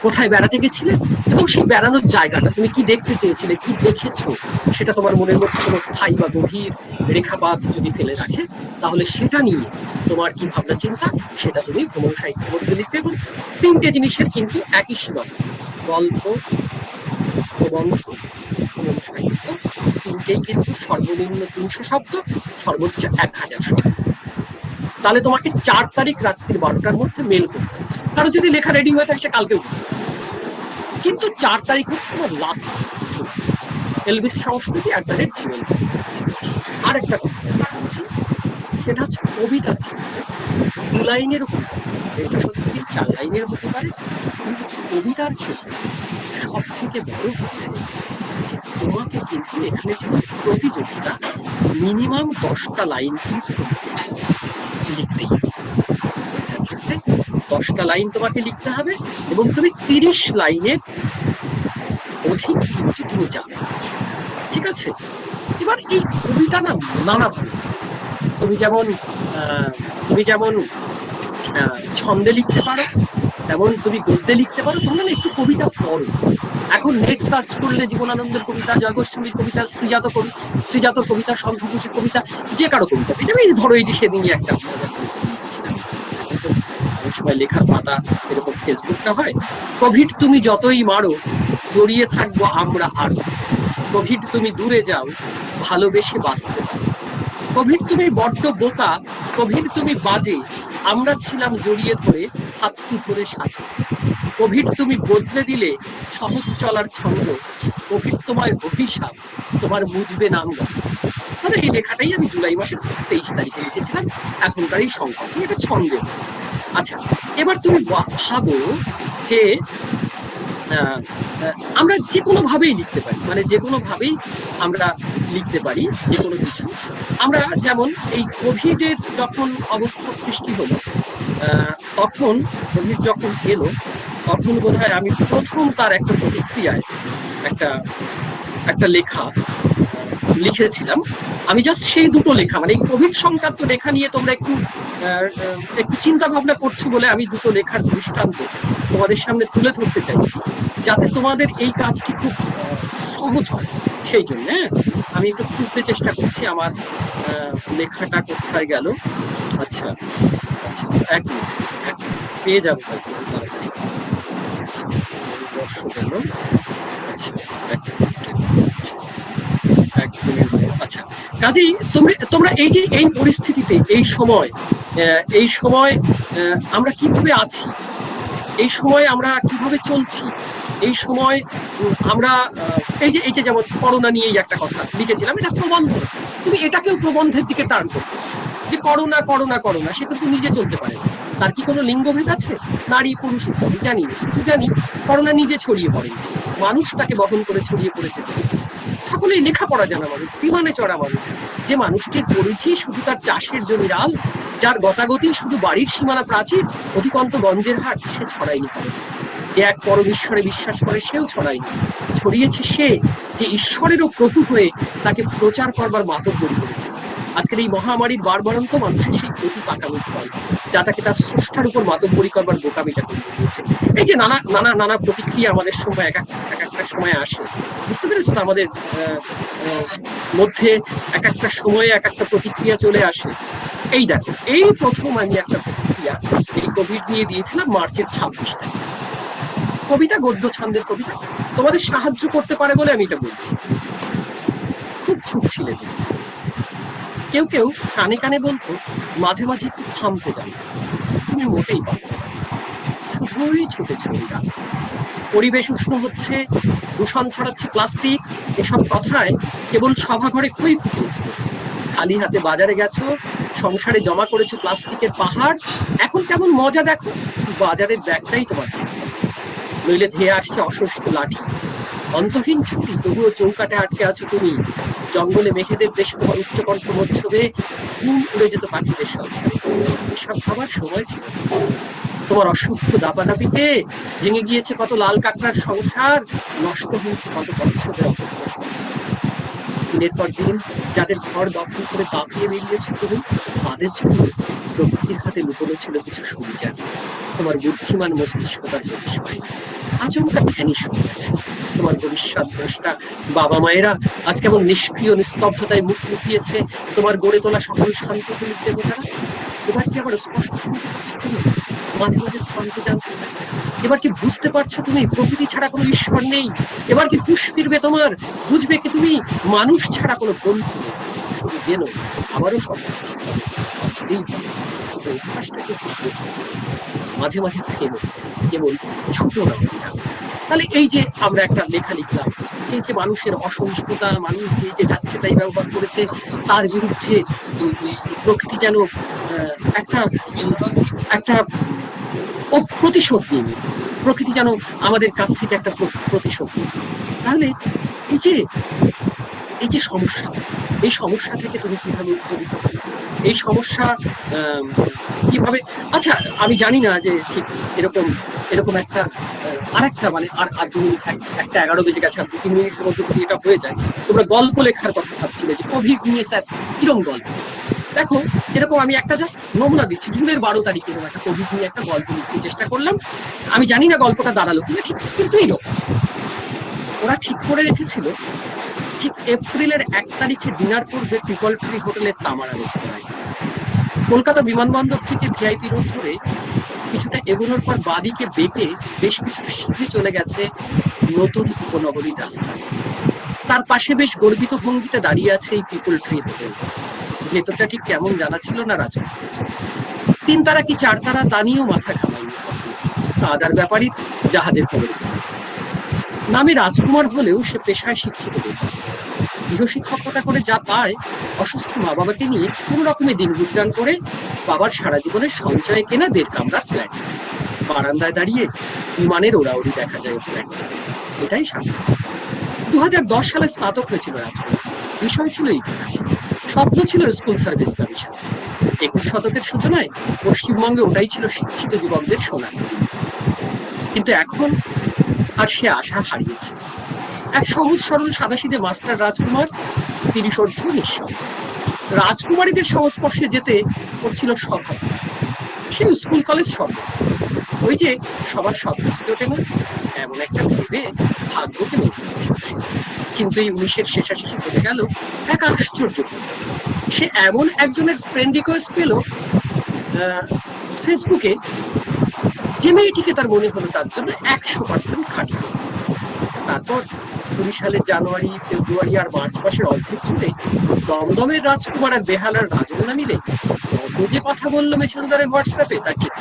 কোথায় বেড়াতে গেছিলে, এবং সেই বেড়ানোর জায়গাটা তুমি কি দেখতে চেয়েছিলে, কি দেখেছো, সেটা তোমার মনের মধ্যে কোনো স্থায়ী বা গভীর রেখাপাত যদি ফেলে রাখে, তাহলে সেটা নিয়ে তোমার কি ভাবনা চিন্তা, সেটা তুমি ভ্রমণ সাহিত্যের মধ্যে লিখতে। এবং তিনটে জিনিসের কিন্তু একই সীমা, গল্প, প্রবন্ধ, ভ্রমণ সাহিত্য, তিনটেই কিন্তু সর্বনিম্ন 300 শব্দ, সর্বোচ্চ 1000 শব্দ। তাহলে তোমাকে 4 তারিখ রাত্রি 12টার মধ্যে মেল করতে, কারো যদি লেখা রেডি হয়ে থাকে সে কালকেও, কিন্তু 4 তারিখ হচ্ছে তোমার লাস্ট। এলবিসি সংস্কৃতি @gmail। আর একটা কথা বলছি, সেটা হচ্ছে কবিতার ক্ষেত্রে 2 লাইনের কবিতা, এটা সত্যি 4 লাইনের হতে পারে, কিন্তু কবিতার ক্ষেত্রে সব থেকে বড় হচ্ছে যে তোমাকে কিন্তু এখানে যে প্রতিযোগিতা, মিনিমাম 10টা লাইন কিন্তু লিখতেই হবে। ক্ষেত্রে 10টা লাইন তোমাকে লিখতে হবে, এবং তুমি 30 লাইনের অধিক কিন্তু তুমি যাবে, ঠিক আছে। এবার এই কবিতা না নানাভাবে, তুমি যেমন ছন্দে লিখতে পারো, তেমন তুমি গদ্যে লিখতে পারো। তোমরা না একটু কবিতা পড়ো, এখন নেট সার্চ করলে জীবনানন্দের কবিতা, জয় গোস্বামীর কবিতা, শ্রীজাত কবিতা, শঙ্খঘোষের কবিতা, যে কারো কবিতা পেয়ে যাবে। ধরো এই যে সেদিনই একটা সময় লেখার পাতা এরকম ফেসবুকটা হয়, কোভিড তুমি যতই মারো, জড়িয়ে থাকবো আমরা আরো, কোভিড তুমি দূরে যাও, ভালোবেসে বাঁচতে পারো, কোভিড তুমি বড্ড বোকা, কোভিড তুমি বাজে, আমরা ছিলাম জড়িয়ে ধরে হাতটি ধরে সাথে। কোভিড তুমি বদলে দিলে সহজ চলার ছন্দ, কোভিড তোমার অভিশাপ, তোমার মুজবে নাম গান। তবে এই লেখাটাই আমি জুলাই মাসের 23 তারিখে লিখেছিলাম, এখনকার এই সংকট এটা ছন্দে। আচ্ছা, এবার তুমি ভাবো যে আমরা যে কোনো ভাবেই লিখতে পারি, মানে যে কোনো ভাবেই আমরা লিখতে পারি যে কোনো কিছু। আমরা যেমন এই কোভিডের যখন অবস্থা সৃষ্টি হলো, তখন কোভিড যখন এলো, তখন বোধহয় আমি প্রথম তার একটা প্রতিক্রিয়ায় একটা লেখা লিখেছিলাম। আমি জাস্ট সেই দুটো লেখা, মানে এই কোভিড সংক্রান্ত লেখা নিয়ে তোমরা একটু চিন্তা ভাবনা করছো বলে আমি দুটো লেখার দৃষ্টান্ত তোমাদের সামনে তুলে ধরতে চাইছি, যাতে তোমাদের এই কাজটি খুব সহজ হয়। সেই জন্য আমি একটু খুঁজতে চেষ্টা করছি আমার লেখাটা কোথায় গেল। আচ্ছা আচ্ছা, এক মিনিট পেয়ে যাবো হয়তো তাড়াতাড়ি। বর্ষ গেল। আচ্ছা, আচ্ছা, কাজেই তোমরা এই যে এই পরিস্থিতিতে এই সময় আমরা কিভাবে আছি, এই সময় আমরা কিভাবে চলছি, এই সময় আমরা এই যে যেমন করোনা নিয়েই একটা কথা লিখেছিলাম, এটা প্রবন্ধ, তুমি এটাকেও প্রবন্ধের দিকে টার্ন করতে, যে করোনা করোনা করোনা, সে কিন্তু নিজে চলতে পারে না। তার কি কোনো লিঙ্গভেদ আছে? নারী পুরুষ ইত্যাদি জানি না, শুধু জানি করোনা নিজে ছড়িয়ে পড়েনি, মানুষ তাকে বহন করে ছড়িয়ে পড়েছে। সকলেই লেখাপড়া জানা মানুষ, বিমানে চড়া মানুষ, যে মানুষটির পরিধি শুধু তার চাষের জমির আল, যার গতাগতি শুধু বাড়ির সীমানা প্রাচীর, অধিকন্ত গঞ্জের হাট, সে ছড়ায়নি করোনা। যে এক পরম ঈশ্বরে বিশ্বাস করে, সেও ছড়ায়নি। ছড়িয়েছে সে যে ঈশ্বরেরও প্রভু হয়ে তাকে প্রচার করবার মাতব্বরি করেছে। আজকের এই মহামারীর বারবারন্ত মানুষের সেই অতি পাকামির ফল, যা তাকে তার স্রষ্টার উপর মাতব্বরি করবার বোকামিটা করে দিয়েছে। এই যে নানা নানা নানা প্রতিক্রিয়া আমাদের সময় এক একটা সময় আসে, বুঝতে পেরেছো তো? আমাদের মধ্যে এক একটা সময়ে এক একটা প্রতিক্রিয়া চলে আসে। এই দেখো, এই প্রথম আমি একটা প্রতিক্রিয়া এই কোভিড নিয়ে দিয়েছিলাম মার্চের 26 তারিখ। কবিতা, গদ্য ছন্দের কবিতা, তোমাদের সাহায্য করতে পারে বলে আমি এটা বলছি। খুব ছুটছিলে তুমি, কেউ কেউ কানে কানে বলতো, মাঝে মাঝে একটু থামতে যাবে, তুমি মোটেই পারবে না, শুধুই ছুটেছ। পরিবেশ উষ্ণ হচ্ছে, দূষণ ছড়াচ্ছে প্লাস্টিক, এসব কথায় কেবল সভাঘরে খই ফুটিয়েছে। খালি হাতে বাজারে গেছো, সংসারে জমা করেছো প্লাস্টিকের পাহাড়, এখন কেমন মজা দেখো, বাজারের ব্যাগটাই তোমার ছিল, নইলে ধেয়ে আসছে অসুস্থ লাঠি। অন্তহীন ছুটি, তবুও চৌকাটে আটকে আছো তুমি। জঙ্গলে মেঘেদের দেশে তোমার উচ্চকণ্ঠ মচ্ছবে ঘুম উড়ে যেত পাখিদের সংসারে। এসব খাবার সময় ছিল তোমার অশুদ্ধ দাপাদাপিতে, ভেঙে গিয়েছে কত লাল কাঁকড়ার সংসার, নষ্ট হয়েছে কত কচ্ছপের অপূর্ব সংসার। দিনের পর দিন যাদের ঘর দখল করে কাঁপিয়ে বেরিয়েছে তুমি, তাদের জন্য প্রকৃতির হাতে লুকোনো ছিল কিছু সুবিচার। তোমার বুদ্ধিমান মস্তিষ্ক তার প্রবেশ পায়নি, আচমকা ভ্যানিশ হয়ে গেছে। তোমার ভবিষ্যৎ দ্রষ্টা বাবা মায়েরা আজ কেমন নিষ্ক্রিয় নিস্তব্ধতায় মুখ লুকিয়েছে তোমার গড়ে তোলা সকল শান্তগুলির দেবতারা। এবার কি আবার স্পষ্ট শুনতে পাচ্ছ তুমি? মাঝে মাঝে থামতে জানতে পারে। এবার কি বুঝতে পারছো তুমি প্রকৃতি ছাড়া কোনো ঈশ্বর নেই? এবার কি হুঁশ ফিরবে তোমার? বুঝবে কি তুমি মানুষ ছাড়া কোনো বন্ধু নেই? শুধু জেনো আবারও সব কিছু ছেড়েই হবে, শুধু অভ্যাসটাকে মাঝে মাঝে থেমো, কেবল ছোটো না। তাহলে এই যে আমরা একটা লেখা লিখলাম, যে মানুষের অসহিষ্ণুতা, মানুষ যে যাচ্ছে তাই ব্যবহার করেছে, তার বিরুদ্ধে প্রকৃতি যেন একটা প্রতিশোধ নিয়ে, প্রকৃতি যেন আমাদের কাছ থেকে একটা প্রতিশোধ নিয়ে। তাহলে এই যে সমস্যা, এই সমস্যা থেকে তুমি কিভাবে উত্তরিত হবে, এই সমস্যা কিভাবে, আচ্ছা আমি জানি না যে ঠিক এরকম একটা আরেকটা মানে আর 2 মিনিট, একটা 11 বেজে গেছে, আর 2-3 মিনিটের মধ্যে যদি এটা হয়ে যায়, তোমরা গল্প লেখার কথা ভাবছিলে যে কোভিড নিয়ে স্যার কিরকম গল্প। দেখো, এরকম আমি একটা জাস্ট নমুনা দিচ্ছি, জুনের 12 তারিখে এরকম একটা কোভিড নিয়ে একটা গল্প লিখতে চেষ্টা করলাম। আমি জানি না গল্পটা দাঁড়ালো কিনা, ঠিক কিন্তু এইরকম ওরা ঠিক করে রেখেছিল। ঠিক এপ্রিলের 1 তারিখে ডিনার করবে পিপল ট্রি হোটেলের তামারা রেস্তোরাঁয়। কলকাতা বিমানবন্দর থেকে ভিআইপি রোড ধরে কিছুটা এগোনোর পর বাদিকে বেঁকে বেশ কিছুটা সিঁড়ি চলে গেছে নতুন উপনগরীর রাস্তায়। তার পাশে বেশ গর্বিত ভঙ্গিতে দাঁড়িয়ে আছে এই পিপল ট্রি হোটেল। ভেতরটা ঠিক কেমন জানা ছিল না রাজকুমারের। 3 তারা কি 4 তারা তা নিয়েও মাথা ঘামাইনি কখনো। আদার ব্যাপারই জাহাজের খবর। নামে রাজকুমার হলেও সে পেশায় শিক্ষিত বেকার। গৃহশিক্ষকতা করে যা পায় অসুস্থ মা বাবাকে নিয়ে কোনো রকমে দিন গুজরান করে বাবার সারা জীবনের সঞ্চয়ে কেনা 1.5 কামরার ফ্ল্যাট। বারান্দায় দাঁড়িয়ে বিমানের ওড়াউড়ি দেখা যায় ফ্ল্যাট থেকে। এটাই শান্তি। 2010 সালে স্নাতক হয়েছিল রাজকুমার। বিষয় ছিল ইতিহাস, স্বপ্ন ছিল স্কুল সার্ভিস কমিশন। 21 শতকের সূচনায় পশ্চিমবঙ্গে ওটাই ছিল শিক্ষিত যুবকদের সোনার দিন। কিন্তু এখন আর সে আশা হারিয়েছে। এক সহজ সরল সাদাসিধে মাস্টার রাজকুমার, 30 নিঃসঙ্গ। রাজকুমারীদের সংস্পর্শে যেতে করছিল স্বভাব। সে স্কুল কলেজ সর্ব, ওই যে সবার সবকিছু জোটে না এমন একটা ভেবে ভাগ্যকে মেনে নিয়েছিল। কিন্তু এই 19-এর শেষাশেষি ঘটে গেল এক আশ্চর্য। সে এমন একজনের ফ্রেন্ড রিকোয়েস্ট পেল ফেসবুকে, যে মেয়েটিকে তার মনে হলো তার জন্য 100% খাঁটি। তারপর 20 সালের জানুয়ারি, ফেব্রুয়ারি আর মার্চ মাসের অর্ধেক জুড়ে দমদমের রাজকুমার আর বেহালার রাজকন্যা মিলে কত যে কথা বললো মেসেঞ্জারে, হোয়াটসঅ্যাপে, তার ঠিক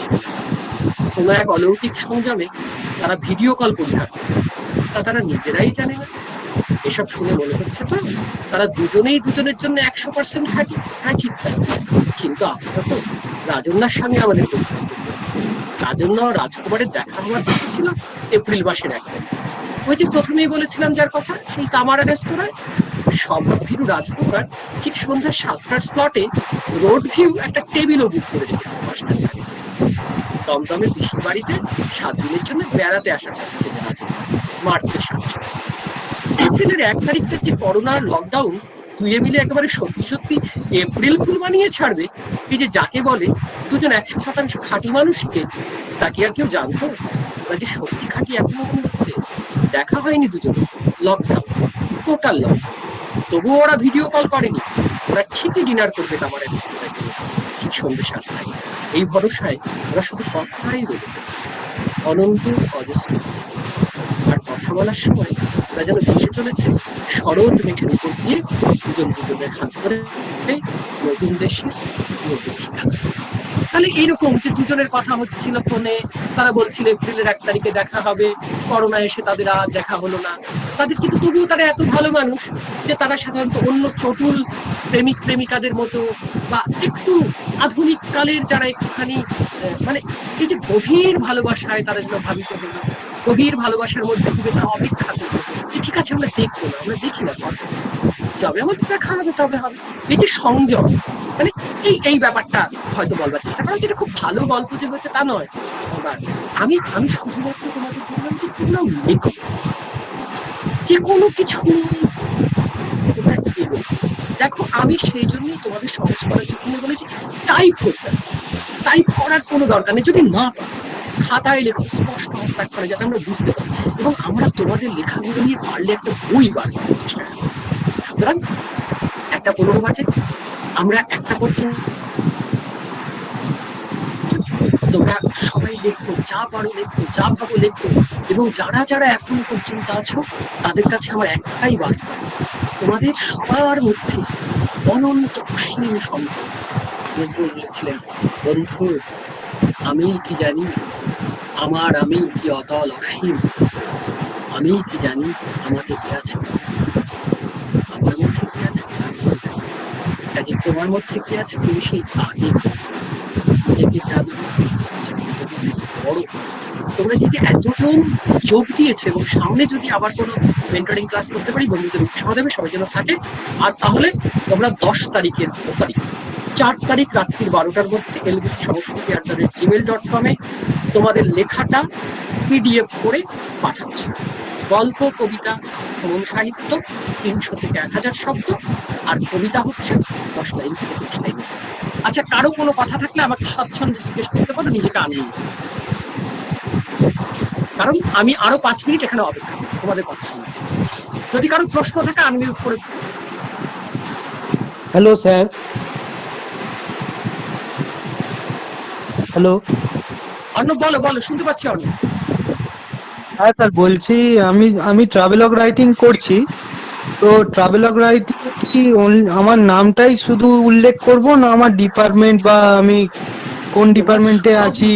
কোনো এক অলৌকিক সংযমে তারা ভিডিও কল পরিহার তা তারা নিজেরাই জানে না। এসব শুনে মনে হচ্ছে তো তারা দুজনেই দুজনের জন্য 100% খাঁটি। হ্যাঁ, ঠিক তাই। কিন্তু আপাতত রাজন্যার সঙ্গে আমাদের পরিচয়। রাজন্য রাজকুমারের দেখা হওয়ার কথা ছিল এপ্রিল মাসের 1 তারিখ। ওই যে প্রথমেই বলেছিলাম যার কথা, সেই কামারা রেস্তোরাঁয়। স্বভাবভীরু রাজকুমার ঠিক সন্ধ্যা 7টার স্লটে রোড ভিউ একটা টেবিলও বুক করে রেখেছিল মাসখানেক আগে। দমদমে পিসির বাড়িতে 7 দিনের জন্য বেড়াতে আসার কথা ছিল রাজকুমার, মার্চের 27 তারিখ। এপ্রিলের 1 তারিখটা যে করোনার লকডাউন দুয়ে মিলে একেবারে সত্যি সত্যি এপ্রিল ফুল বানিয়ে ছাড়বে, এই যে যাকে বলে দুজন 100% খাঁটি মানুষকে, তা কি আর কেউ জানতো? ওরা যে সত্যি খাঁটি এখনো মনে হচ্ছে। দেখা হয়নি দুজন, লকডাউন, টোটাল লকডাউন। তবুও ওরা ভিডিও কল করেনি। ওরা ঠিকই ডিনার করবে আমার রেস্তোরাঁয় ঠিক সন্ধ্যে 7টায়। এই ভরসায় ওরা শুধু কথাই বলে চলেছে, অনন্ত অজস্র। আর কথা বলার সময় ওরা যেন ভেসে চলেছে শরৎ মেঘের উপর দিয়ে দুজন দুজনের হাত ধরে নতুন দেশে নতুন ঠিকানা। তাহলে এইরকম যে দুজনের কথা হচ্ছিল ফোনে, তারা বলছিল এপ্রিলের 1 তারিখে দেখা হবে, করোনা এসে তাদের আর দেখা হলো না। তাদের কিন্তু তবুও তারা এত ভালো মানুষ যে তারা সাধারণত অন্য চটুল প্রেমিক প্রেমিকাদের মতো বা একটু আধুনিক কালের যারা একটুখানি মানে এই যে গভীর ভালোবাসায় তারা যেন ভাবিত হলো, গভীর ভালোবাসার মধ্যে থেকে তারা অপেক্ষা করলো যে ঠিক আছে আমরা দেখবো না, আমরা দেখি না কথা, যবে আমাদের দেখা হবে তবে হবে। এই যে সংযম, মানে এই ব্যাপারটা হয়তো বলবার চেষ্টা করা, যেটা খুব ভালো গল্প যে হয়েছে তা নয়। আমি আমি শুধুমাত্র তোমাদের বললাম যে তোমরা লেখো, যে কোনো কিছু দেখো। আমি সেই জন্যই তোমাদের সহজ করার জন্য বলেছি টাইপ করতে। টাইপ করার কোনো দরকার নেই, যদি না পারো খাতায় লেখো, স্পষ্ট হস্তাক্ষরে, যাতে আমরা বুঝতে পারি এবং আমরা তোমাদের লেখাগুলো নিয়ে পারলে একটা বই বার করার চেষ্টা করি। সুতরাং 1:15 বাজে, আমরা 1টা পর্যন্ত তোমরা সবাই লেখো, যা পারো লেখো, যা ভাবো লেখো। এবং যারা যারা এখনো পর্যন্ত আছো তাদের কাছে আমার একটাই বার্তা, তোমাদের সবার মধ্যে অনন্ত অসীম সম্পদ। নজরুল বলেছিলেন, বন্ধু আমি কি জানি আমার আমি কি অতল অসীম, আমি কি জানি আমাকে কি আছে, আমার মধ্যে কি আছে কাজে তোমার মধ্যে কি আছে তুমি সেই তাকে নিজেকে জানো বড়। তোমরা যে এতজন যোগ দিয়েছে এবং সামনে যদি আবার কোনো মেন্টরিং ক্লাস করতে পারি বন্ধুদের উৎসাহ দেবে, সবাই যেন থাকে। আর তাহলে তোমরা 4 তারিখ রাত্রির 12টার মধ্যে lbcsangskrithi@gmail.com তোমাদের লেখাটা PDF করে পাঠাচ্ছ। গল্প, কবিতা, ভ্রমণ সাহিত্য 300 থেকে 1000 শব্দ, আর কবিতা হচ্ছে 10 লাইন থেকে 30 লাইন। আচ্ছা, কারো কোনো কথা থাকলে আমাকে স্বচ্ছন্দে জিজ্ঞেস করতে পারো, নিজেকে আনন্দ, কারণ আমি আরো 5 মিনিট এখানে অপেক্ষা করব তোমাদের কথা শোনার জন্য। যদি কারো প্রশ্ন থাকে আনমিউট করে। Hello sir. হ্যালো অর্ণব, বলো বলো, শুনতে পাচ্ছি অর্ণব। হ্যাঁ স্যার, বলছি আমি ট্রাভেলগ রাইটিং করছি, তো ট্রাভেলগ রাইটিং কি আমার নামটাই শুধু উল্লেখ করব, না আমার ডিপার্টমেন্ট বা আমি কোন ডিপার্টমেন্টে আছি?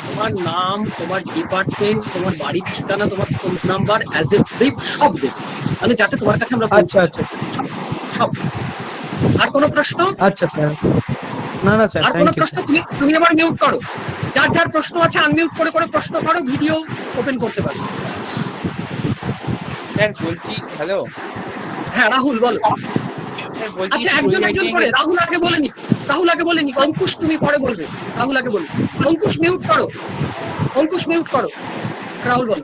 তোমার নাম, তোমার ডিপার্টমেন্ট, তোমার বাড়ির ঠিকানা, তোমার phone number as a brief সব দেবে, মানে যাতে তোমার কাছে আমরা আচ্ছা আচ্ছা সব। আর কোনো প্রশ্ন? আচ্ছা স্যার, না না স্যার, আর কোনো থ্যাংক ইউ প্রশ্ন? তুমি আবার মিউট করো, যার যার প্রশ্ন আছে আনমিউট করে করে প্রশ্ন করো, ভিডিও ওপেন করতে পারো। স্যার বলছি, হ্যালো হ্যাঁ রাহুল বলো। স্যার বলছি আচ্ছা একজন একজন করে, রাহুল আগে বলেনি, অঙ্কুশ তুমি পরে বলবে, রাহুল আগে বলবে। অঙ্কুশ মিউট করো, রাহুল বলো।